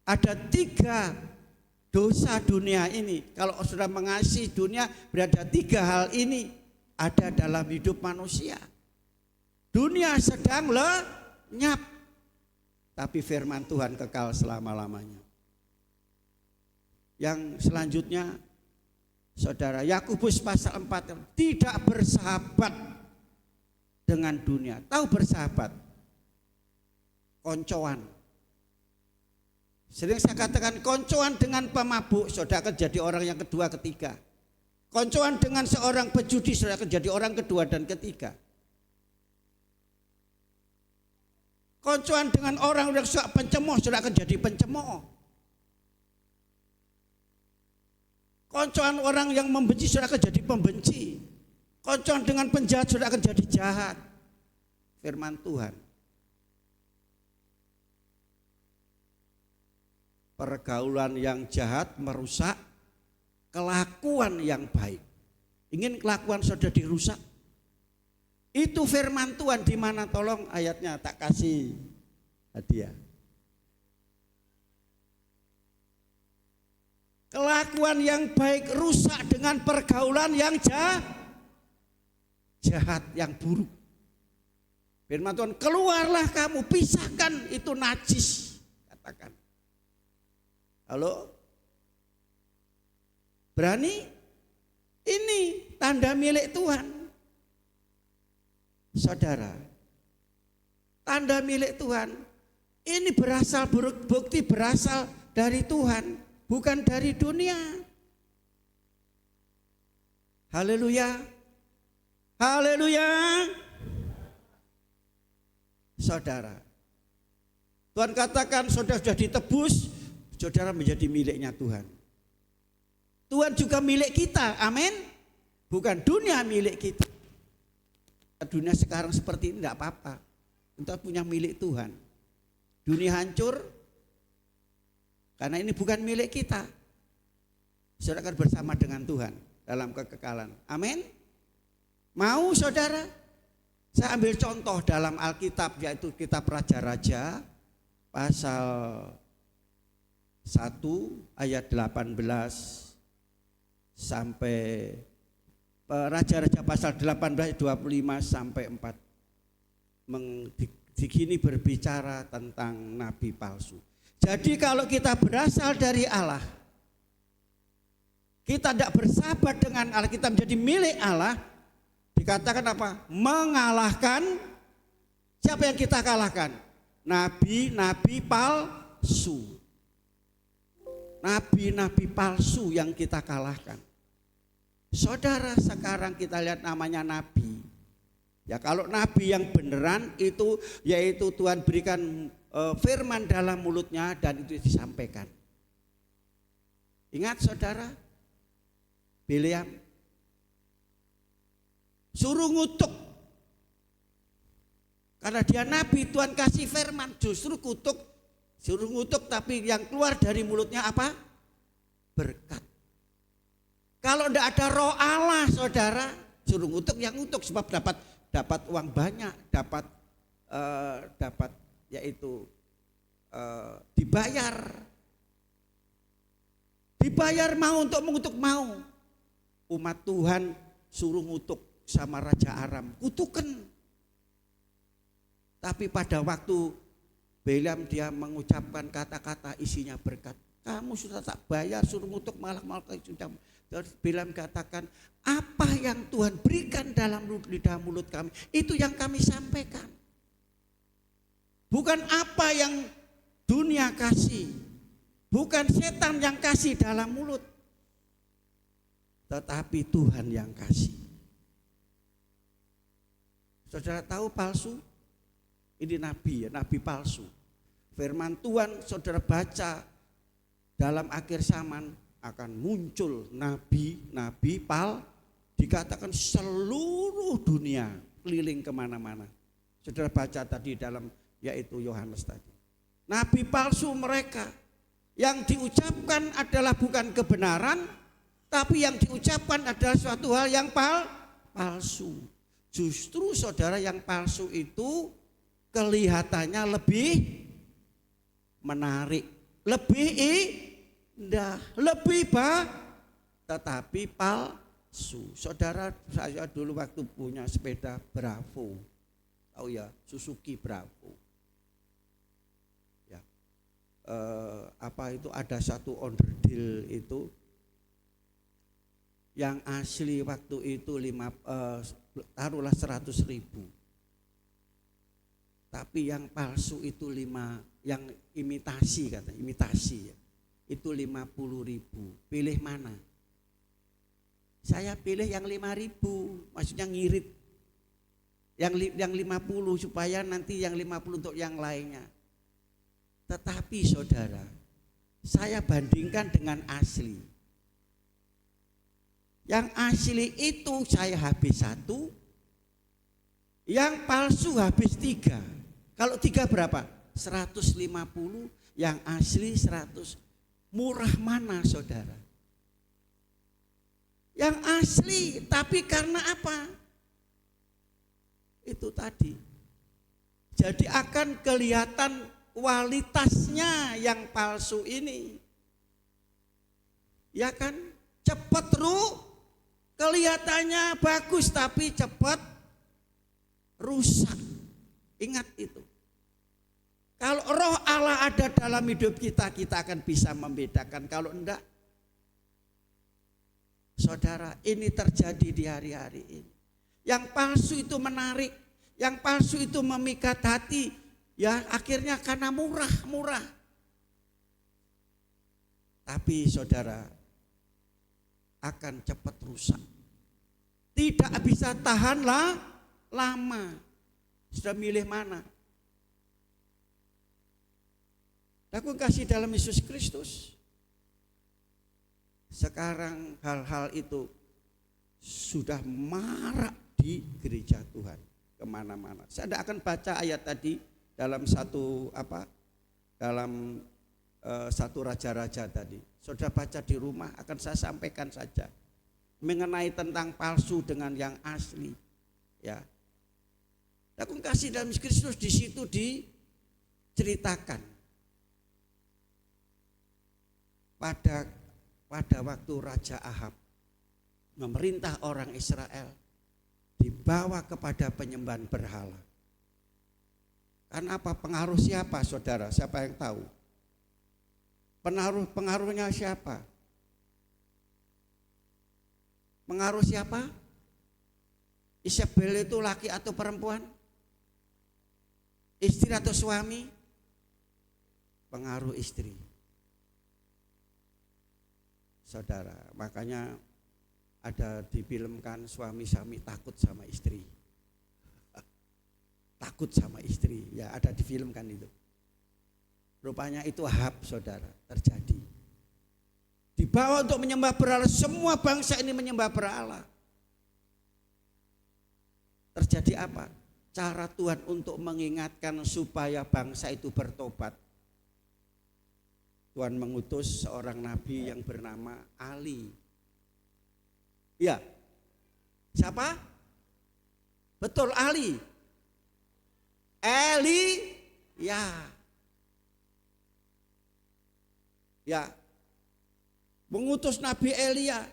Ada 3 dosa dunia ini. Kalau sudah mengasihi dunia, berada 3 hal ini ada dalam hidup manusia. Dunia sedang lenyap, tapi firman Tuhan kekal selama-lamanya. Yang selanjutnya, saudara, Yakobus pasal 4, tidak bersahabat dengan dunia. Tahu bersahabat? Koncoan. Sering saya katakan koncoan dengan pemabuk, saudara akan jadi orang yang kedua, ketiga. Koncoan dengan seorang pejudi, saudara akan jadi orang kedua dan ketiga. Koncoan dengan orang yang suka pencemooh, saudara akan jadi pencemooh. Koncoan orang yang membenci, saudara akan jadi pembenci. Koncoan dengan penjahat, saudara akan jadi jahat. Firman Tuhan. Pergaulan yang jahat merusak kelakuan yang baik. Ingin kelakuan saudara dirusak? Itu firman Tuhan. Di mana, tolong ayatnya tak kasih hadiah. Kelakuan yang baik rusak dengan pergaulan yang jahat, yang buruk. Firman Tuhan, keluarlah kamu, pisahkan itu najis. Katakan. Halo? Berani? Ini tanda milik Tuhan. Saudara, tanda milik Tuhan ini bukti berasal dari Tuhan, bukan dari dunia. Haleluya. Haleluya. Saudara, Tuhan katakan saudara sudah ditebus, saudara menjadi miliknya Tuhan. Tuhan juga milik kita, amin. Bukan dunia milik kita. Dunia sekarang seperti ini tidak apa-apa. Kita punya milik Tuhan. Dunia hancur karena ini bukan milik kita. Saudara akan bersama dengan Tuhan dalam kekekalan. Amin. Mau saudara? Saya ambil contoh dalam Alkitab, yaitu kitab Raja-Raja pasal 1 ayat 18 sampai Raja-Raja pasal 18 25 sampai 4. Di sini berbicara tentang nabi palsu. Jadi kalau kita berasal dari Allah, kita tidak bersahabat dengan Allah, kita menjadi milik Allah, dikatakan apa? Mengalahkan. Siapa yang kita kalahkan? Nabi-nabi palsu. Nabi-nabi palsu yang kita kalahkan. Saudara, sekarang kita lihat namanya nabi. Ya, kalau nabi yang beneran itu yaitu Tuhan berikan firman dalam mulutnya dan itu disampaikan. Ingat saudara, Bileam suruh ngutuk. Karena dia nabi, Tuhan kasih firman, justru kutuk, suruh ngutuk, tapi yang keluar dari mulutnya apa? Berkat. Kalau tidak ada roh Allah, saudara, suruh ngutuk yang ngutuk sebab dapat uang banyak, dapat yaitu dibayar mau untuk mengutuk mau. Umat Tuhan suruh ngutuk sama Raja Aram, kutukan. Tapi pada waktu Bileam dia mengucapkan kata-kata isinya berkat. Kamu sudah tak bayar, suruh ngutuk malah sudah. Terus Bileam katakan, apa yang Tuhan berikan dalam lidah mulut kami, itu yang kami sampaikan. Bukan apa yang dunia kasih, bukan setan yang kasih dalam mulut, tetapi Tuhan yang kasih. Saudara tahu palsu? Ini nabi ya, nabi palsu. Firman Tuhan saudara baca dalam akhir zaman akan muncul nabi-nabi dikatakan seluruh dunia keliling kemana-mana. Saudara baca tadi dalam yaitu Yohanes tadi. Nabi palsu mereka yang diucapkan adalah bukan kebenaran, tapi yang diucapkan adalah suatu hal yang palsu. Justru saudara yang palsu itu kelihatannya lebih menarik, lebih indah, lebih tetapi palsu. Saudara, saya dulu waktu punya sepeda Bravo, tahu ya, Suzuki Bravo. Ya, apa itu ada satu onderdil itu yang asli waktu itu taruhlah 100.000. Tapi yang palsu itu yang imitasi katanya, imitasi ya, itu 50.000. Pilih mana? Saya pilih yang 5.000, maksudnya ngirit. Yang 50 supaya nanti yang 50 untuk yang lainnya. Tetapi saudara, saya bandingkan dengan asli. Yang asli itu saya habis 1, yang palsu habis 3. Kalau 3 berapa? 150, yang asli 100. Murah mana saudara? Yang asli, tapi karena apa? Itu tadi. Jadi akan kelihatan kualitasnya yang palsu ini. Ya kan? Cepat kelihatannya bagus tapi cepat rusak. Ingat itu. Kalau roh Allah ada dalam hidup kita, kita akan bisa membedakan. Kalau enggak, saudara, ini terjadi di hari-hari ini. Yang palsu itu menarik, yang palsu itu memikat hati, ya akhirnya karena murah. Tapi saudara, akan cepat rusak. Tidak bisa tahanlah lama. Sudah milih mana? Aku kasih dalam Yesus Kristus. Sekarang hal-hal itu sudah marak di gereja Tuhan kemana-mana. Saya tidak akan baca ayat tadi dalam satu raja-raja tadi. Saudara baca di rumah, akan saya sampaikan saja mengenai tentang palsu dengan yang asli. Ya, aku kasih dalam Yesus Kristus di situ diceritakan. Pada waktu Raja Ahab memerintah orang Israel dibawa kepada penyembahan berhala. Karena apa? Pengaruh siapa saudara? Siapa yang tahu? Pengaruhnya siapa? Pengaruh siapa? Isabel itu laki atau perempuan? Istri atau suami? Pengaruh istri. Saudara, makanya ada difilmkan suami-suami takut sama istri. Takut sama istri, ya ada difilmkan itu. Rupanya itu Ahab, saudara, terjadi. Dibawa untuk menyembah berhala, semua bangsa ini menyembah berhala. Terjadi apa? Cara Tuhan untuk mengingatkan supaya bangsa itu bertobat. Tuhan mengutus seorang nabi yang bernama Ali. Ya, siapa? Betul, Ali. Eli, ya. Mengutus Nabi Elia.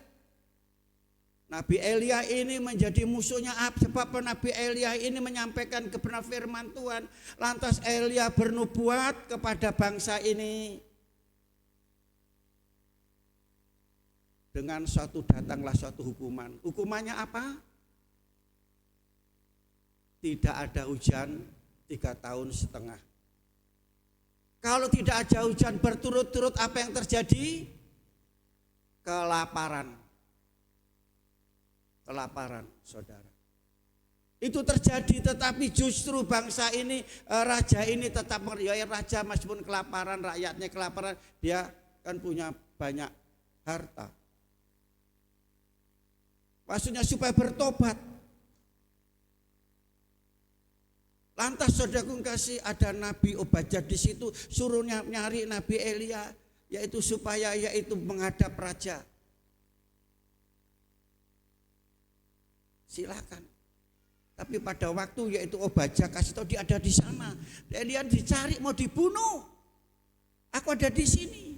Nabi Elia ini menjadi musuhnya Ahab sebab Nabi Elia ini menyampaikan kebenaran firman Tuhan. Lantas Elia bernubuat kepada bangsa ini. Dengan datanglah suatu hukuman. Hukumannya apa? Tidak ada hujan 3 tahun setengah. Kalau tidak ada hujan berturut-turut, apa yang terjadi? Kelaparan, saudara. Itu terjadi, tetapi justru bangsa ini, raja ini tetap raja meskipun kelaparan, rakyatnya kelaparan, dia kan punya banyak harta. Maksudnya supaya bertobat. Lantas saudaraku kasih, ada Nabi Obadjah di situ, suruh nyari Nabi Elia, yaitu supaya yaitu menghadap raja. Silakan. Tapi pada waktu yaitu Obadjah kasih tahu dia ada di sana, Elia dicari mau dibunuh. Aku ada di sini.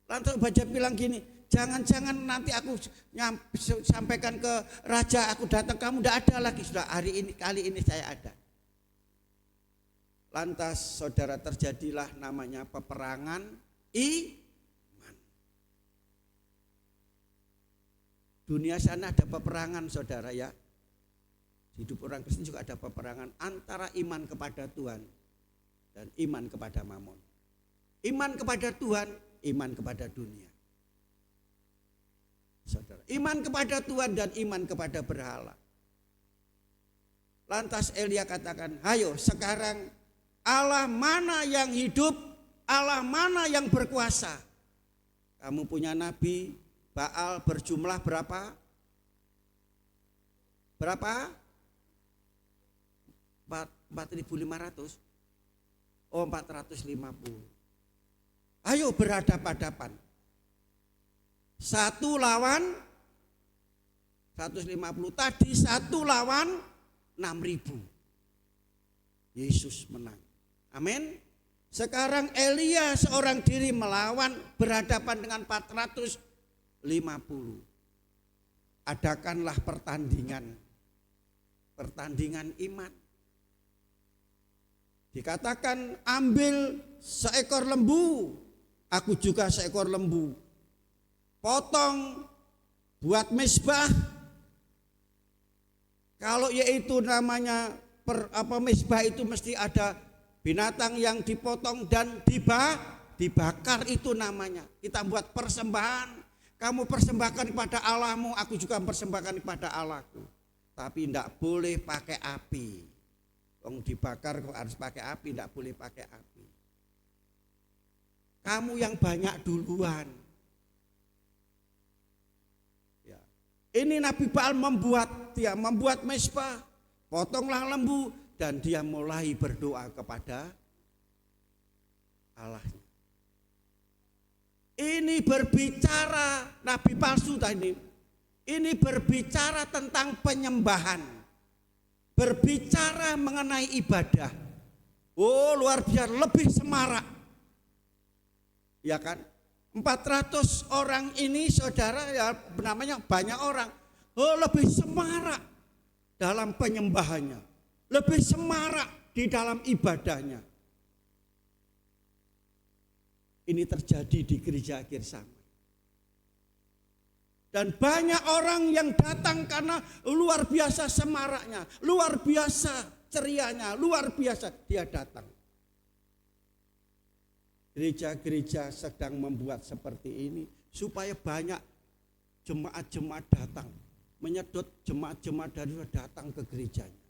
Lantas Obadjah bilang gini, jangan-jangan nanti aku sampaikan ke raja, aku datang kamu tidak ada lagi. Sudah kali ini saya ada. Lantas saudara terjadilah namanya peperangan iman. Dunia sana ada peperangan saudara ya. Hidup orang Kristen juga ada peperangan antara iman kepada Tuhan dan iman kepada Mamon. Iman kepada Tuhan, iman kepada dunia. Saudara, iman kepada Tuhan dan iman kepada berhala. Lantas Elia katakan, ayo sekarang Allah mana yang hidup, Allah mana yang berkuasa. Kamu punya nabi Baal berjumlah berapa? Berapa? 4.500. Oh 450. Ayo berhadapan-hadapan. 1 lawan 150, tadi 1 lawan 6.000. Yesus menang. Amin. Sekarang Elia seorang diri melawan, berhadapan dengan 450. Adakanlah pertandingan iman. Dikatakan ambil seekor lembu, aku juga seekor lembu. Potong, buat mezbah. Kalau yaitu namanya mezbah itu mesti ada binatang yang dipotong dan dibakar, itu namanya. Kita buat persembahan. Kamu persembahkan kepada Allahmu, aku juga persembahkan kepada Allahku. Tapi tidak boleh pakai api. Kalau dibakar kok harus pakai api, tidak boleh pakai api. Kamu yang banyak duluan. Ya. Ini Nabi Baal membuat mezbah, potonglah lembu, dan dia mulai berdoa kepada Allahnya. Ini berbicara nabi palsu tadi. Ini berbicara tentang penyembahan. Berbicara mengenai ibadah. Oh, luar biasa, lebih semarak. Ya kan? 400 orang ini saudara ya namanya banyak orang. Oh, lebih semarak dalam penyembahannya. Lebih semarak di dalam ibadahnya. Ini terjadi di gereja akhir zaman. Dan banyak orang yang datang karena luar biasa semaraknya, luar biasa cerianya, luar biasa dia datang. Gereja-gereja sedang membuat seperti ini supaya banyak jemaat-jemaat datang, menyedot jemaat-jemaat dari datang ke gerejanya.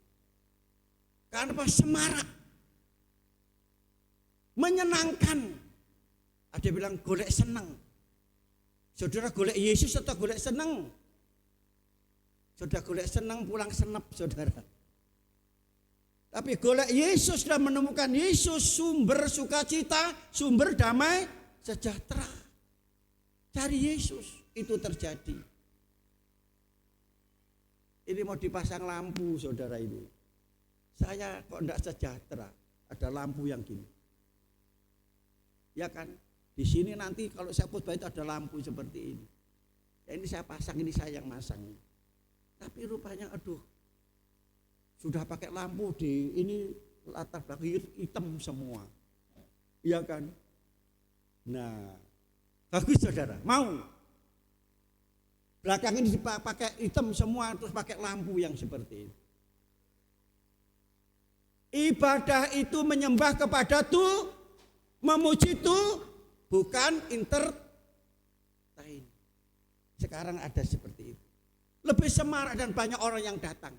Karena semarak, menyenangkan. Ada bilang golek senang. Saudara golek Yesus atau golek senang? Saudara golek senang pulang senep saudara. Tapi golek Yesus dan menemukan Yesus sumber sukacita, sumber damai sejahtera. Cari Yesus, itu terjadi. Ini mau dipasang lampu saudara ini. Saya kok enggak sejahtera, ada lampu yang gini. Ya kan? Di sini nanti kalau saya khotbah itu ada lampu seperti ini. Ya ini saya pasang, ini saya yang masang. Tapi rupanya aduh, sudah pakai lampu di ini latar belakang hitam semua. Iya kan? Nah, bagus saudara, mau? Belakang ini dipakai hitam semua terus pakai lampu yang seperti ini. Ibadah itu menyembah kepada Tuhan, memuji Tuhan. Bukan entertain. Sekarang ada seperti itu. Lebih semarak dan banyak orang yang datang.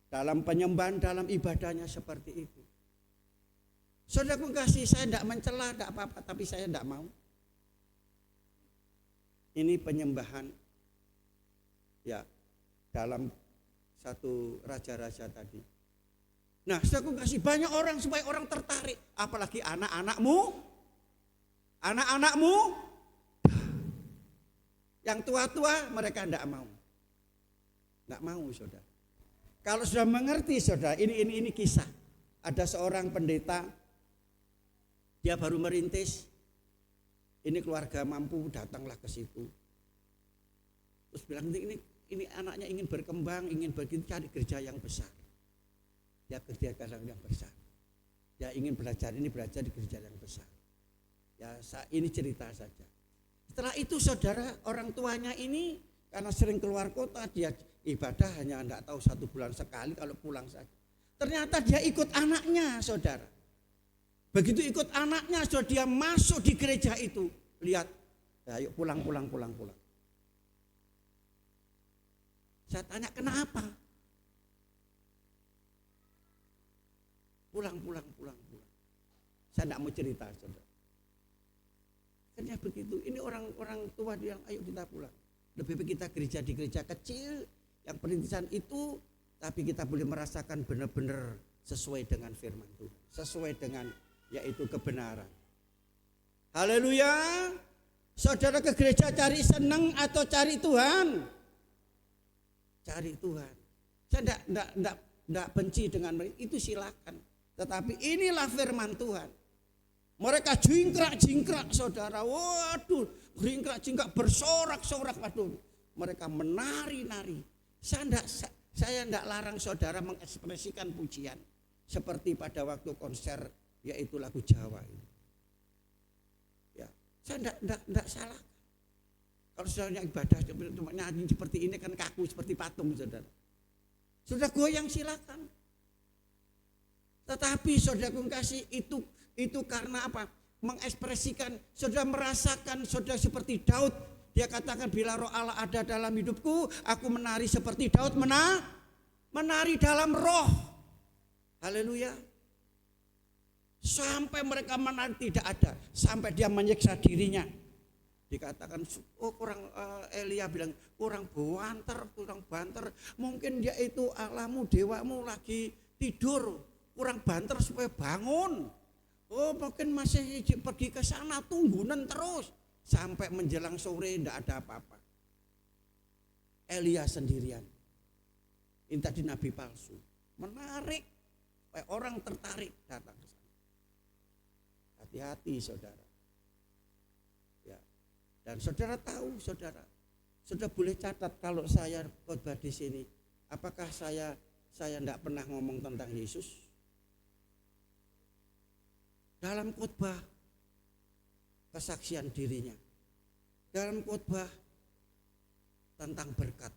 Dalam penyembahan, dalam ibadahnya seperti itu. Saudaraku kasih, saya tidak mencela, tidak apa-apa, tapi saya tidak mau. Ini penyembahan ya dalam satu raja-raja tadi. Nah, saudaraku kasih, banyak orang supaya orang tertarik, apalagi anak-anakmu, yang tua-tua mereka tidak mau. Tidak mau, saudara. Kalau sudah mengerti, saudara, ini kisah. Ada seorang pendeta, dia baru merintis. Ini keluarga mampu, datanglah ke situ. Terus bilang, ini anaknya ingin berkembang, ingin cari gereja yang besar. Ya, gereja yang besar. Ya, ingin belajar di gereja yang besar. Ya, ini cerita saja. Setelah itu, saudara, orang tuanya ini karena sering keluar kota, dia ibadah hanya tidak tahu 1 bulan sekali kalau pulang saja. Ternyata dia ikut anaknya, saudara. Begitu ikut anaknya, saudara, dia masuk di gereja itu. Lihat, ya, yuk pulang. Saya tanya, kenapa? Pulang. Saya tidak mau cerita, saudara. Karena begitu, ini orang tua dia, ayo kita pulang. Lebih baik kita gereja di gereja kecil, yang perintisan itu, tapi kita boleh merasakan benar-benar sesuai dengan firman Tuhan, sesuai dengan yaitu kebenaran. Haleluya. Saudara ke gereja cari senang atau cari Tuhan? Cari Tuhan. Saya tidak benci dengan mereka, itu silakan. Tetapi inilah firman Tuhan. Mereka jingkrak, saudara. Waduh, jingkrak, bersorak-sorak. Waduh, mereka menari-nari. Saya tidak larang saudara mengekspresikan pujian. Seperti pada waktu konser, yaitu lagu Jawa ini. Ya, saya tidak salah. Kalau saudara ibadah nyanyi seperti ini kan kaku seperti patung, saudara. Sudah goyang silakan. Tetapi saudara kasih itu karena apa? Mengekspresikan, saudara merasakan, saudara seperti Daud. Dia katakan, bila roh Allah ada dalam hidupku, aku menari seperti Daud menari dalam roh. Haleluya. Sampai mereka menari tidak ada, sampai dia menyiksa dirinya. Dikatakan, Elia bilang, kurang banter. Mungkin dia itu Allahmu, dewamu lagi tidur, kurang banter supaya bangun. Oh, mungkin masih pergi ke sana, tunggunan terus. Sampai menjelang sore tidak ada apa-apa. Elia sendirian. Ini tadi nabi palsu. Menarik, supaya orang tertarik datang ke sana. Hati-hati, saudara. Ya. Dan saudara tahu, saudara boleh catat kalau saya khotbah di sini, apakah saya tidak pernah ngomong tentang Yesus? Dalam khotbah kesaksian dirinya, dalam khotbah tentang berkat.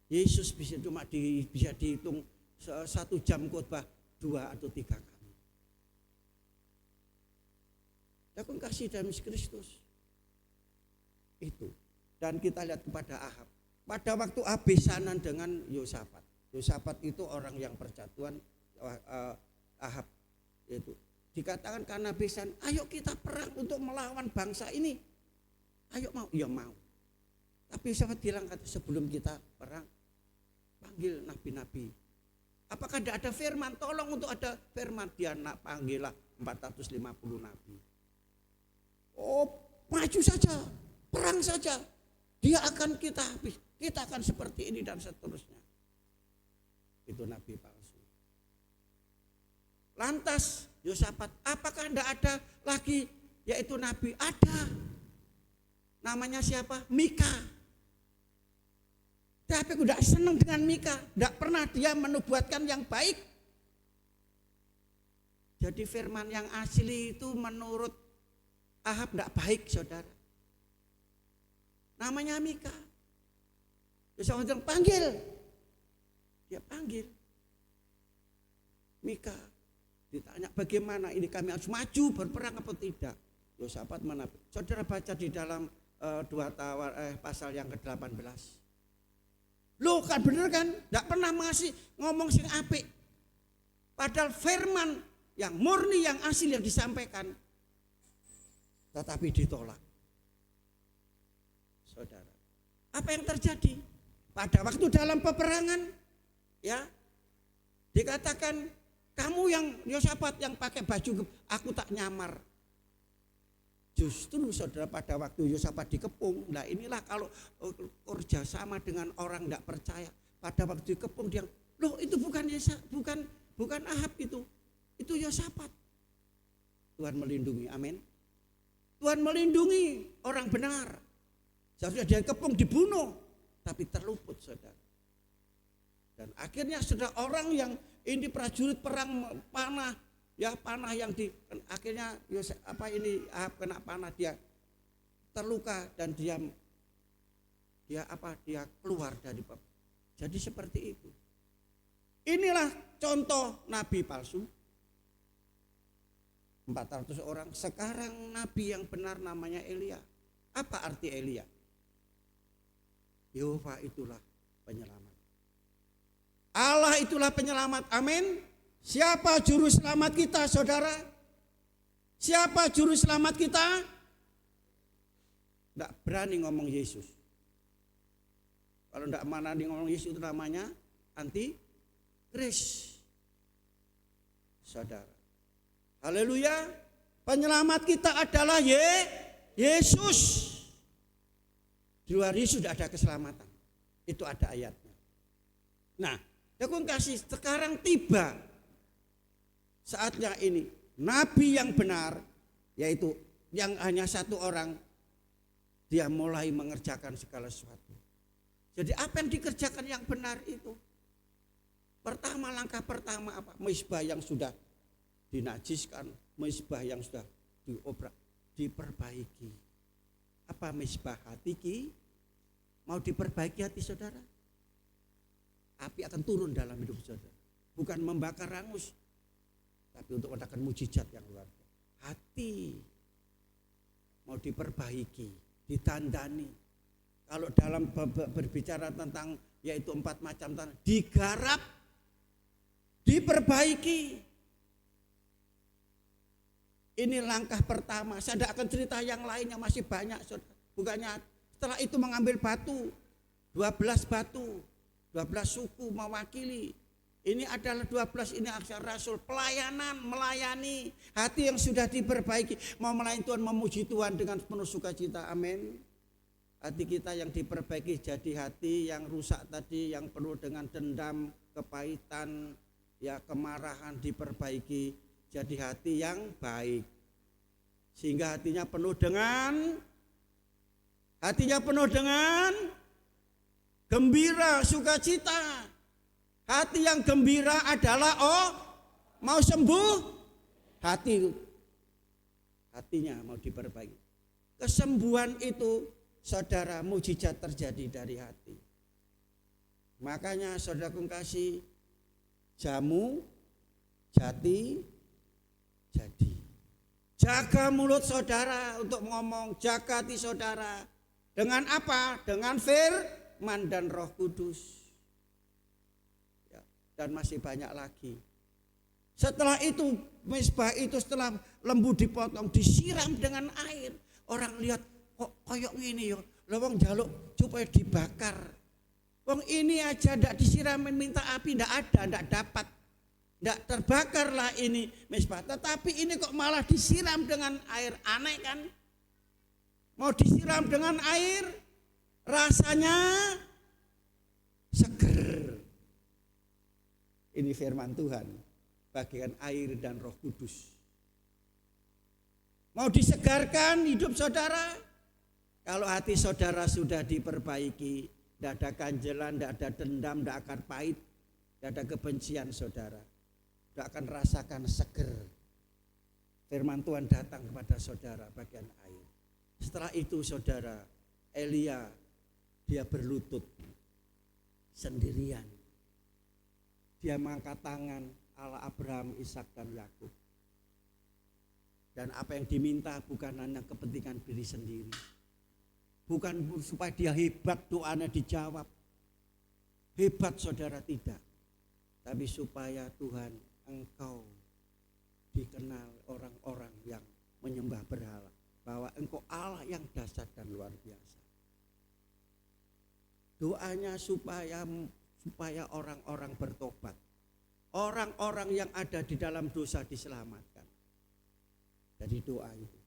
Yesus bisa dihitung 1 jam khotbah 2 atau 3 kali. Aku kasih dalam Kristus itu. Dan kita lihat kepada Ahab. Pada waktu abesanan dengan Yosafat. Yosafat itu orang yang persatuan, Ahab itu. Dikatakan karena besan, ayo kita perang untuk melawan bangsa ini. Ayo mau? Ya mau. Tapi Yosafat bilang, sebelum kita perang, panggil nabi-nabi. Apakah tidak ada firman? Tolong untuk ada firman. Dia panggillah 450 nabi. Oh, maju saja, perang saja. Dia akan kita habis. Kita akan seperti ini dan seterusnya. Itu nabi palsu. Lantas Yosafat, apakah tidak ada lagi yaitu nabi? Ada. Namanya siapa? Mika. Tapi aku tidak senang dengan Mika. Tidak pernah dia menubuatkan yang baik. Jadi firman yang asli itu menurut Ahab tidak baik, saudara. Namanya Mika. Yosafat bilang, panggil. Dia panggil Mika. Ditanya, bagaimana ini kami harus maju berperang apa tidak? Yosafat mana? Saudara baca di dalam 2 pasal yang ke-18. Loh kan bener kan? Tidak pernah masih ngomong sing apik. Padahal firman yang murni, yang asli yang disampaikan, tetapi ditolak. Saudara, apa yang terjadi? Pada waktu dalam peperangan, ya, dikatakan kamu yang Yosafat yang pakai baju, aku tak nyamar. Justru saudara pada waktu Yosafat dikepung, nah inilah kalau kerjasama dengan orang tidak percaya. Pada waktu dikepung dia, loh itu bukan Ahab itu Yosafat. Tuhan melindungi, amin. Tuhan melindungi orang benar. Seharusnya dia kepung dibunuh, tapi terluput saudara. Dan akhirnya sudah orang yang ini prajurit perang panah, ya panah yang akhirnya Ahab kena panah, dia terluka dan dia keluar dari bab. Jadi seperti itu. Inilah contoh nabi palsu. 400 orang. Sekarang nabi yang benar namanya Elia. Apa arti Elia? Yehova itulah penyelamat. Allah itulah penyelamat. Amin. Siapa juru selamat kita, saudara? Siapa juru selamat kita? Tidak berani ngomong Yesus. Kalau tidak berani ngomong Yesus itu namanya anti-kris. Saudara. Haleluya. Penyelamat kita adalah Yesus. Di luar Yesus tidak ada keselamatan. Itu ada ayatnya. Nah, aku kasih sekarang tiba saatnya ini. Nabi yang benar, yaitu yang hanya satu orang, dia mulai mengerjakan segala sesuatu. Jadi apa yang dikerjakan yang benar itu? Pertama, langkah pertama apa? Mezbah yang sudah dinajiskan, mezbah yang sudah diperbaiki. Apa mezbah hati? Mau diperbaiki hati saudara? Api akan turun dalam hidup saudara. Bukan membakar hangus, tapi untuk mendapatkan mujizat yang luar biasa. Hati mau diperbaiki, ditandani. Kalau dalam berbicara tentang yaitu 4 macam tanah, digarap, diperbaiki. Ini langkah pertama. Saya tidak akan cerita yang lainnya, masih banyak. Bukannya setelah itu mengambil batu, 12 batu, 12 suku mewakili. Ini adalah 12, ini aksar rasul, pelayanan, melayani. Hati yang sudah diperbaiki, mau melayani Tuhan, memuji Tuhan dengan penuh sukacita, amin. Hati kita yang diperbaiki jadi hati yang rusak tadi, yang penuh dengan dendam, kepahitan, ya kemarahan, diperbaiki jadi hati yang baik. Sehingga hatinya penuh dengan gembira, sukacita. Hati yang gembira adalah mau sembuh, hatinya mau diperbaiki. Kesembuhan itu saudara, mujizat terjadi dari hati. Makanya saudaraku kasih, jamu jati jadi. Jaga mulut saudara untuk ngomong, jaga hati saudara. Dengan apa? Dengan firman dan Roh Kudus. Ya, dan masih banyak lagi. Setelah itu, mezbah itu setelah lembu dipotong, disiram dengan air. Orang lihat, kok koyok gini ya, lawang jaluk supaya dibakar. Wong ini aja ndak disiramin, minta api ndak ada, ndak dapat. Ndak terbakarlah ini mezbah. Tetapi ini kok malah disiram dengan air, aneh kan? Mau disiram dengan air, rasanya seger. Ini firman Tuhan, bagian air dan Roh Kudus. Mau disegarkan hidup saudara? Kalau hati saudara sudah diperbaiki, tidak ada ganjelan, tidak ada dendam, tidak akan pahit, tidak ada kebencian saudara, tidak akan rasakan seger. Firman Tuhan datang kepada saudara bagian air. Setelah itu saudara, Elia dia berlutut sendirian. Dia mengangkat tangan Allah Abraham, Ishak dan Yakub. Dan apa yang diminta bukan hanya kepentingan diri sendiri. Bukan supaya dia hebat, doanya dijawab. Hebat saudara, tidak. Tapi supaya Tuhan engkau dikenal orang-orang yang menyembah berhala, bahwa engkau Allah yang dahsyat dan luar biasa. Doanya supaya orang-orang bertobat, orang-orang yang ada di dalam dosa diselamatkan. Jadi doa itu.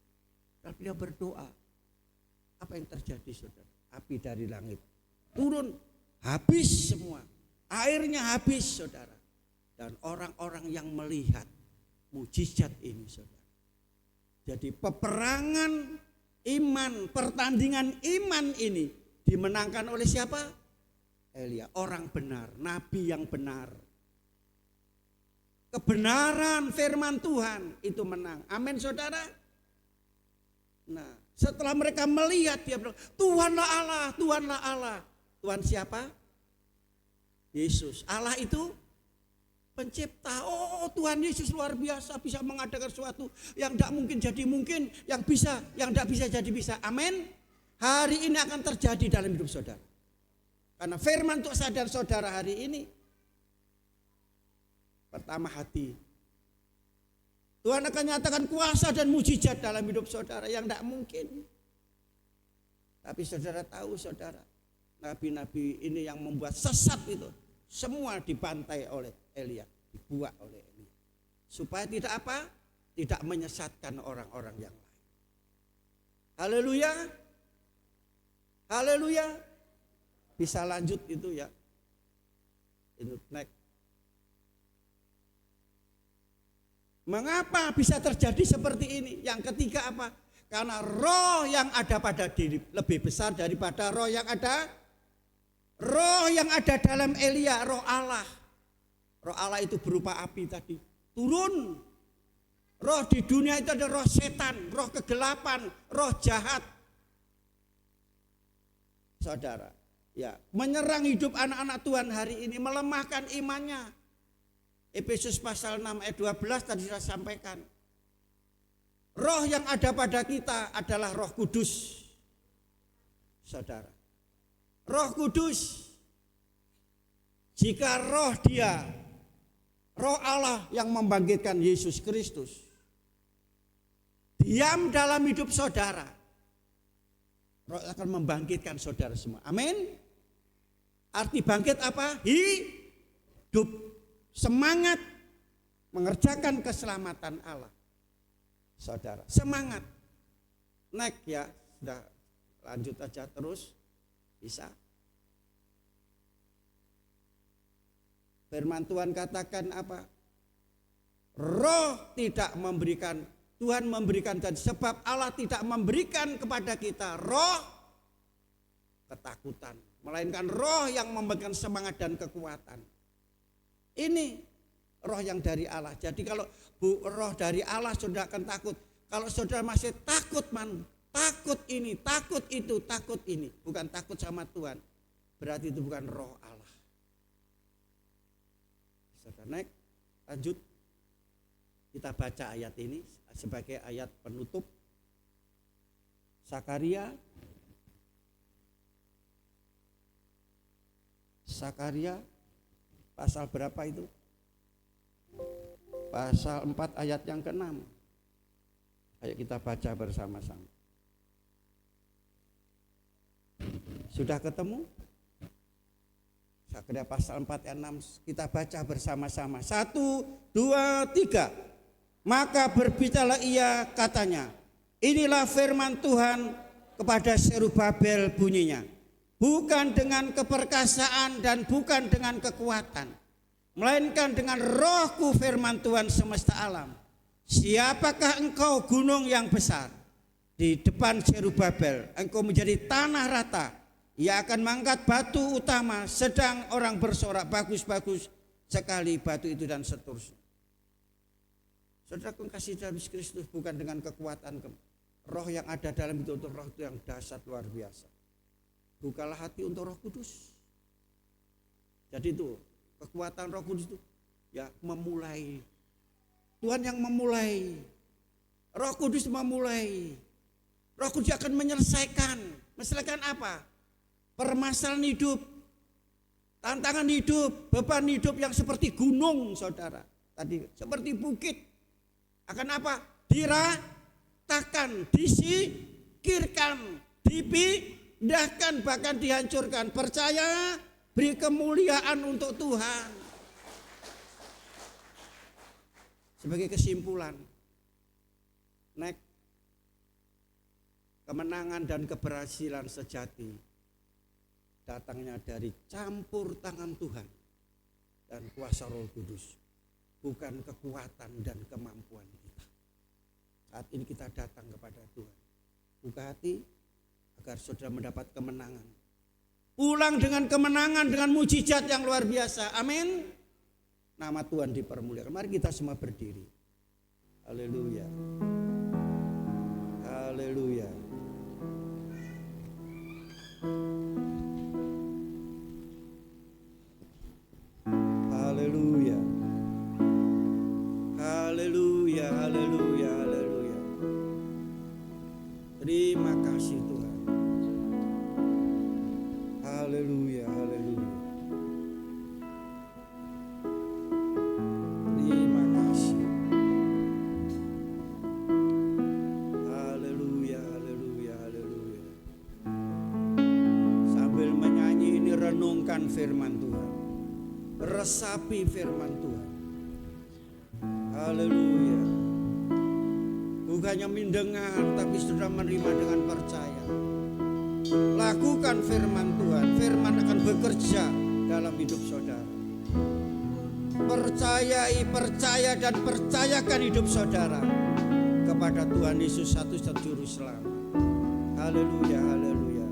Kalau beliau berdoa, apa yang terjadi saudara? Api dari langit turun, habis semua, airnya habis saudara. Dan orang-orang yang melihat mujizat ini saudara. Jadi peperangan iman, pertandingan iman ini dimenangkan oleh siapa? Elia, orang benar, nabi yang benar. Kebenaran firman Tuhan itu menang. Amin saudara. Nah, setelah mereka melihat dia bilang, Tuhanlah Allah, Tuhanlah Allah. Tuhan siapa? Yesus. Allah itu pencipta. Oh, Tuhan Yesus luar biasa, bisa mengadakan sesuatu yang tidak mungkin jadi mungkin, yang tidak bisa jadi bisa. Amin. Hari ini akan terjadi dalam hidup saudara. Karena firman untuk sadar saudara hari ini. Pertama hati. Tuhan akan nyatakan kuasa dan mujizat dalam hidup saudara yang tidak mungkin. Tapi saudara tahu saudara, nabi-nabi ini yang membuat sesat itu semua dibantai oleh Elia, dibuat oleh Elia. Supaya tidak apa? Tidak menyesatkan orang-orang yang lain. Haleluya. Haleluya. Bisa lanjut itu ya. Itu next. Mengapa bisa terjadi seperti ini? Yang ketiga apa? Karena roh yang ada pada diri lebih besar daripada roh yang ada dalam Elia, roh Allah. Roh Allah itu berupa api tadi. Turun. Roh di dunia itu ada roh setan, roh kegelapan, roh jahat. Saudara, ya, menyerang hidup anak-anak Tuhan hari ini, melemahkan imannya. Efesus pasal 6 ayat 12 tadi saya sampaikan. Roh yang ada pada kita adalah Roh Kudus. Saudara. Roh Kudus. Jika roh dia, roh Allah yang membangkitkan Yesus Kristus, diam dalam hidup saudara, roh akan membangkitkan saudara semua. Amin. Arti bangkit apa? Hidup. Semangat mengerjakan keselamatan Allah. Saudara, semangat. Naik ya, sudah lanjut aja terus. Bisa. Firman Tuhan katakan apa? Roh tidak memberikan, Tuhan memberikan, dan sebab Allah tidak memberikan kepada kita roh ketakutan, melainkan roh yang memberikan semangat dan kekuatan. Ini roh yang dari Allah. Jadi kalau roh dari Allah saudara akan takut. Kalau saudara masih takut takut ini, takut itu, takut ini, bukan takut sama Tuhan, berarti itu bukan roh Allah. Saudara naik, lanjut. Kita baca ayat ini sebagai ayat penutup. Sakaria pasal berapa itu? Pasal 4 ayat yang ke-6. Ayo kita baca bersama-sama. Sudah ketemu? Sakaria pasal 4 ayat 6 kita baca bersama-sama. 1, 2, 3. Maka berbicaralah ia katanya, inilah firman Tuhan kepada Zerubabel bunyinya. Bukan dengan keperkasaan dan bukan dengan kekuatan, melainkan dengan rohku firman Tuhan semesta alam. Siapakah engkau gunung yang besar? Di depan Zerubabel engkau menjadi tanah rata. Ia akan mengangkat batu utama, sedang orang bersorak bagus-bagus sekali batu itu dan seterusnya. Saudara kasih dalam Kristus bukan dengan kekuatan, roh yang ada dalam itu, roh itu yang dahsyat luar biasa. Bukalah hati untuk Roh Kudus. Jadi itu kekuatan Roh Kudus itu ya memulai. Tuhan yang memulai. Roh Kudus memulai. Roh Kudus akan menyelesaikan. Menyelesaikan apa? Permasalahan hidup, tantangan hidup, beban hidup yang seperti gunung, saudara. tadi seperti bukit. Akan apa? Diratakan, disingkirkan, dipindahkan, bahkan dihancurkan. Percaya, beri kemuliaan untuk Tuhan. Sebagai kesimpulan, next, kemenangan dan keberhasilan sejati datangnya dari campur tangan Tuhan dan kuasa Roh Kudus, bukan kekuatan dan kemampuan kita. Saat ini kita datang kepada Tuhan, buka hati agar saudara mendapat kemenangan, pulang dengan kemenangan, dengan mujizat yang luar biasa. Amin. Nama Tuhan dipermuliakan. Mari kita semua berdiri. Haleluya. Haleluya. Haleluya. Haleluya, haleluya, haleluya. Terima kasih Tuhan. Haleluya, haleluya. Terima kasih. Haleluya, haleluya, haleluya. Sambil menyanyi ini renungkan firman Tuhan. Resapi firman Tuhan. Haleluya. Bukannya mendengar, tapi sudah menerima dengan percaya. Lakukan firman Tuhan. Firman akan bekerja dalam hidup saudara. Percayai, percaya dan percayakan hidup saudara kepada Tuhan Yesus satu-satunya juru selamat. Haleluya, haleluya.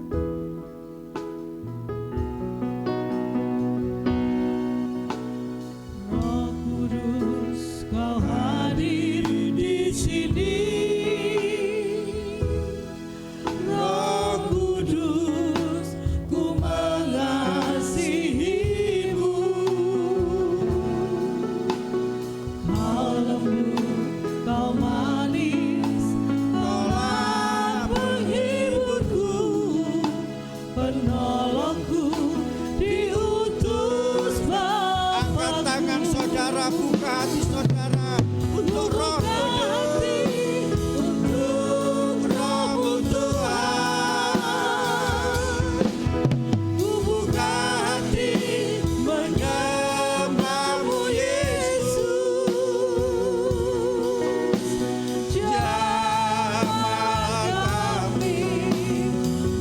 Roh Kudus, Kau hadir di sini. Roh Kudus, ku mengasihimu. Kau lembut, Kau manis, Kaulah penghiburku, penolongku, diutus Bapa. Angkat tangan saudara, buka hati saudara untuk Roh Kudus, untuk Roh Tuhan. Ku buka hati menyembahmu Yesus. Jamah kami,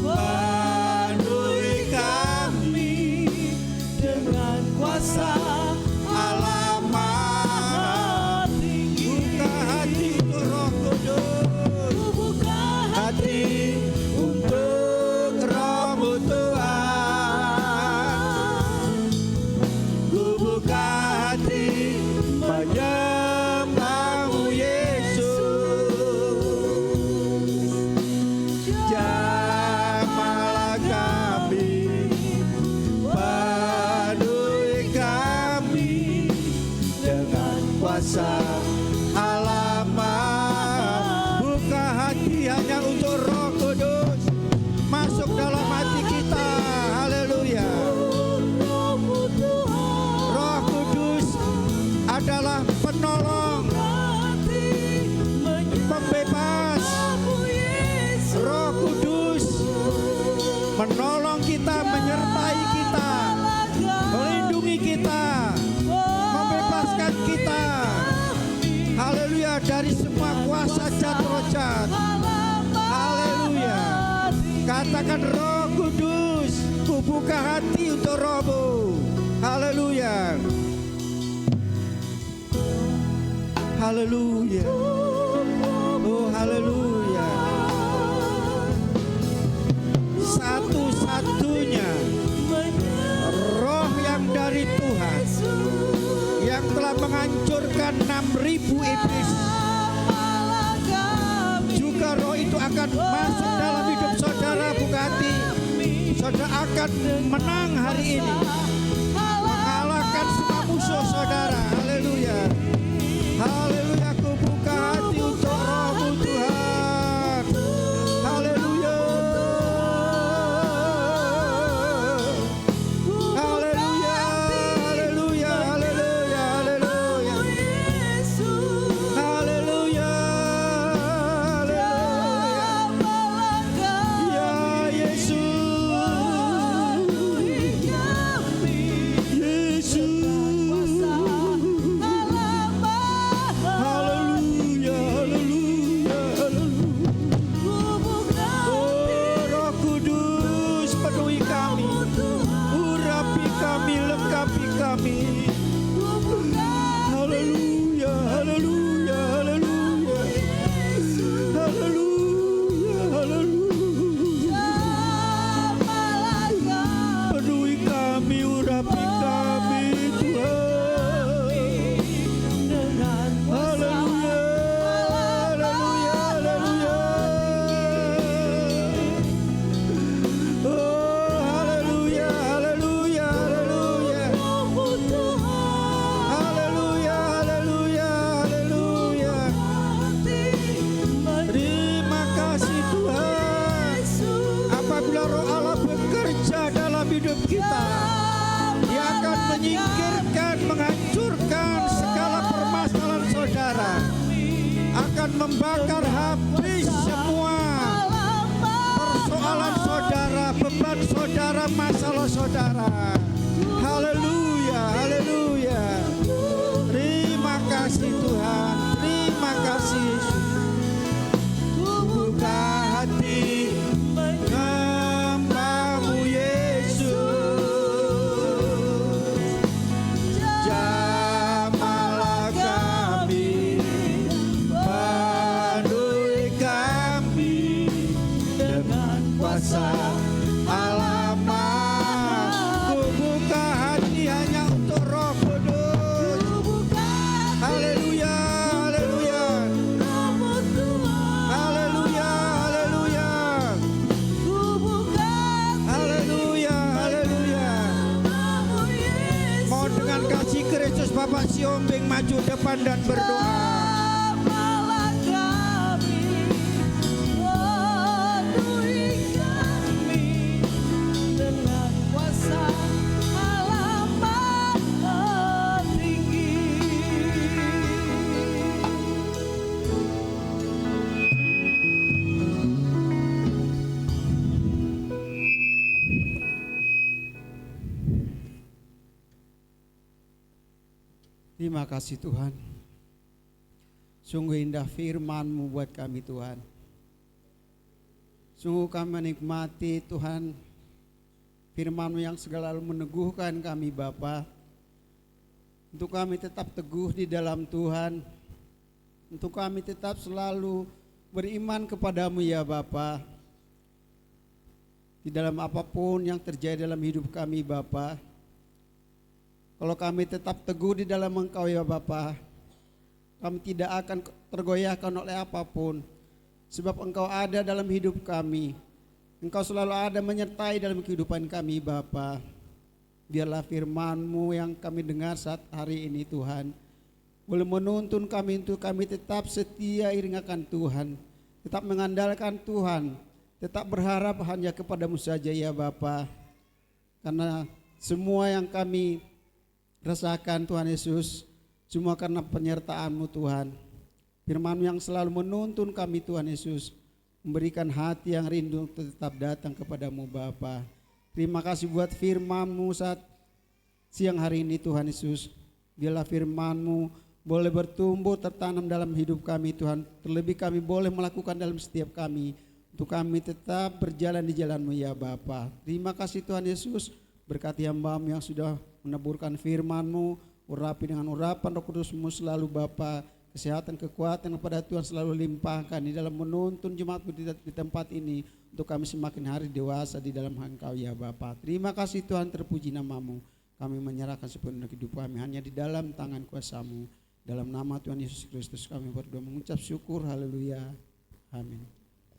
penuhi kami dengan kuasa Allah Maha tinggi. Buka hati untuk Roh Kudus. Ku buka Hati untuk Roh Tuhan. Ku buka hati menyembahmu Yesus. Jamahlah kami, penuhi kami dengan kuasa Allah Maha. Buka hati hanya untuk Roh Kudus masuk dalam hati kita. Haleluya. Rohmu Tuhan, Roh Kudus adalah penolong, hati pembebas. menyembahmu Yesus. Roh Kudus menolong kita, menyertai kita, melindungi kita, membebaskan kita. Haleluya, dari semua kuasa jahat roh jahat. Haleluya. Katakan Roh Kudus, ku buka hati untuk Rohmu. Haleluya. Haleluya. Oh haleluya. Satu-satunya roh yang dari Tuhan yang telah menghancurkan 6.000 iblis, juga roh itu akan masuk dalam hidup saudara. Buka hati, saudara akan menang hari ini, mengalahkan semua musuh saudara. Haleluya. Haleluya, ku buka hati untuk Rohmu Tuhan. Haleluya. Haleluya, haleluya, haleluya, haleluya. habis semua persoalan saudara, beban saudara, masalah saudara. Haleluya, haleluya. Terima kasih Tuhan, terima kasih Yesus. Buka hati hamba-Mu Yesus, jamahlah kami, penuhi kami dengan kuasa Allah-Mu. Ku buka hati hanya untuk Roh Kudus. Haleluya, haleluya. Haleluya, haleluya. Haleluya, haleluya. Mau dengan kasih Kristus Bapak Siombing maju depan dan berdoa. Terima kasih Tuhan. Sungguh indah firman-Mu buat kami Tuhan. Sungguh kami menikmati Tuhan firman-Mu yang selalu meneguhkan kami Bapa. Untuk kami tetap teguh di dalam Tuhan. Untuk kami tetap selalu beriman kepadamu ya Bapa. Di dalam apapun yang terjadi dalam hidup kami Bapa. Kalau kami tetap teguh di dalam Engkau ya Bapa, kami tidak akan tergoyahkan oleh apapun. Sebab Engkau ada dalam hidup kami. Engkau selalu ada menyertai dalam kehidupan kami Bapa. Biarlah firman-Mu yang kami dengar saat hari ini Tuhan, boleh menuntun kami untuk kami tetap setia iringakan Tuhan, tetap mengandalkan Tuhan, tetap berharap hanya kepada-Mu saja ya Bapa. Karena semua yang kami rasakan Tuhan Yesus, semua karena penyertaan-Mu Tuhan. Firman-Mu yang selalu menuntun kami Tuhan Yesus, memberikan hati yang rindu tetap datang kepadamu Bapa. Terima kasih buat firman-Mu saat siang hari ini Tuhan Yesus. Biarlah firman-Mu boleh bertumbuh tertanam dalam hidup kami Tuhan. Terlebih kami boleh melakukan dalam setiap kami, untuk kami tetap berjalan di jalan-Mu ya Bapa. Terima kasih Tuhan Yesus. Berkati hamba-Mu yang sudah menaburkan firman-Mu, urapi dengan urapan Roh Kudus-Mu selalu Bapa. Kesehatan, kekuatan kepada Tuhan selalu limpahkan di dalam menuntun jemaat-Mu di tempat ini, untuk kami semakin hari dewasa di dalam Engkau ya Bapa. Terima kasih Tuhan, terpuji nama-Mu. Kami menyerahkan sepenuhnya hidup kami hanya di dalam tangan kuasa-Mu. Dalam nama Tuhan Yesus Kristus kami berdoa mengucap syukur. Haleluya. Amin.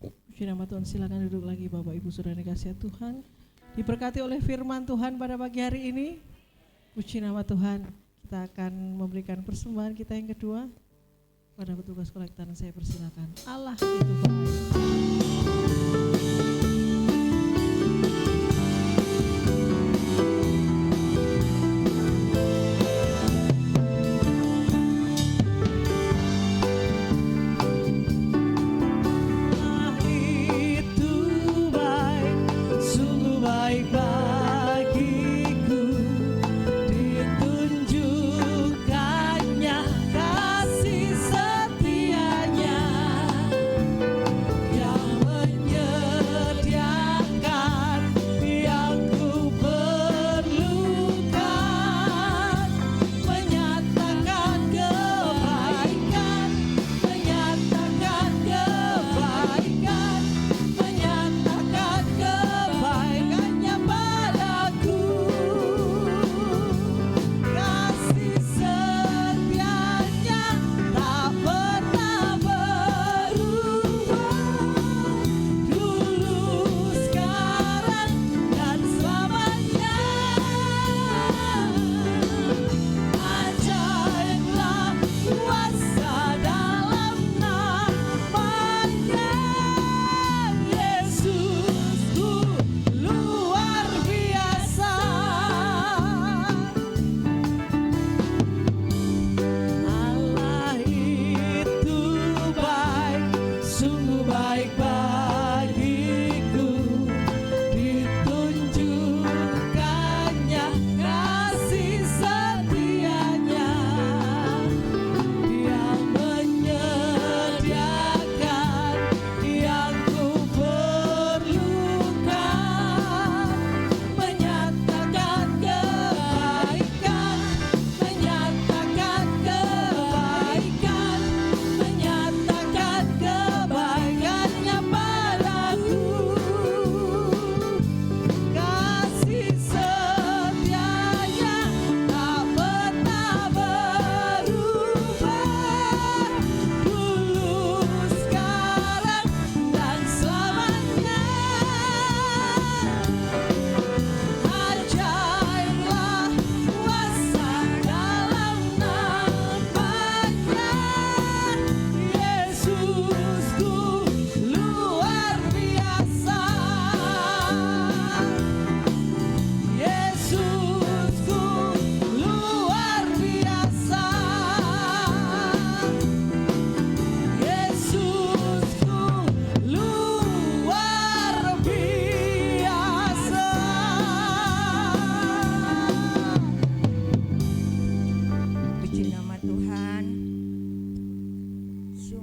Puji nama Tuhan, silakan duduk lagi Bapak Ibu Saudara dikasihi Tuhan. Diberkati oleh firman Tuhan pada pagi hari ini. Puji nama Tuhan. Kita akan memberikan persembahan kita yang kedua. Pada petugas kolektan saya persilakan. Allah itu baik. Yang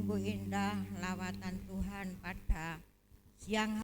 Sungguh indah lawatan Tuhan pada siang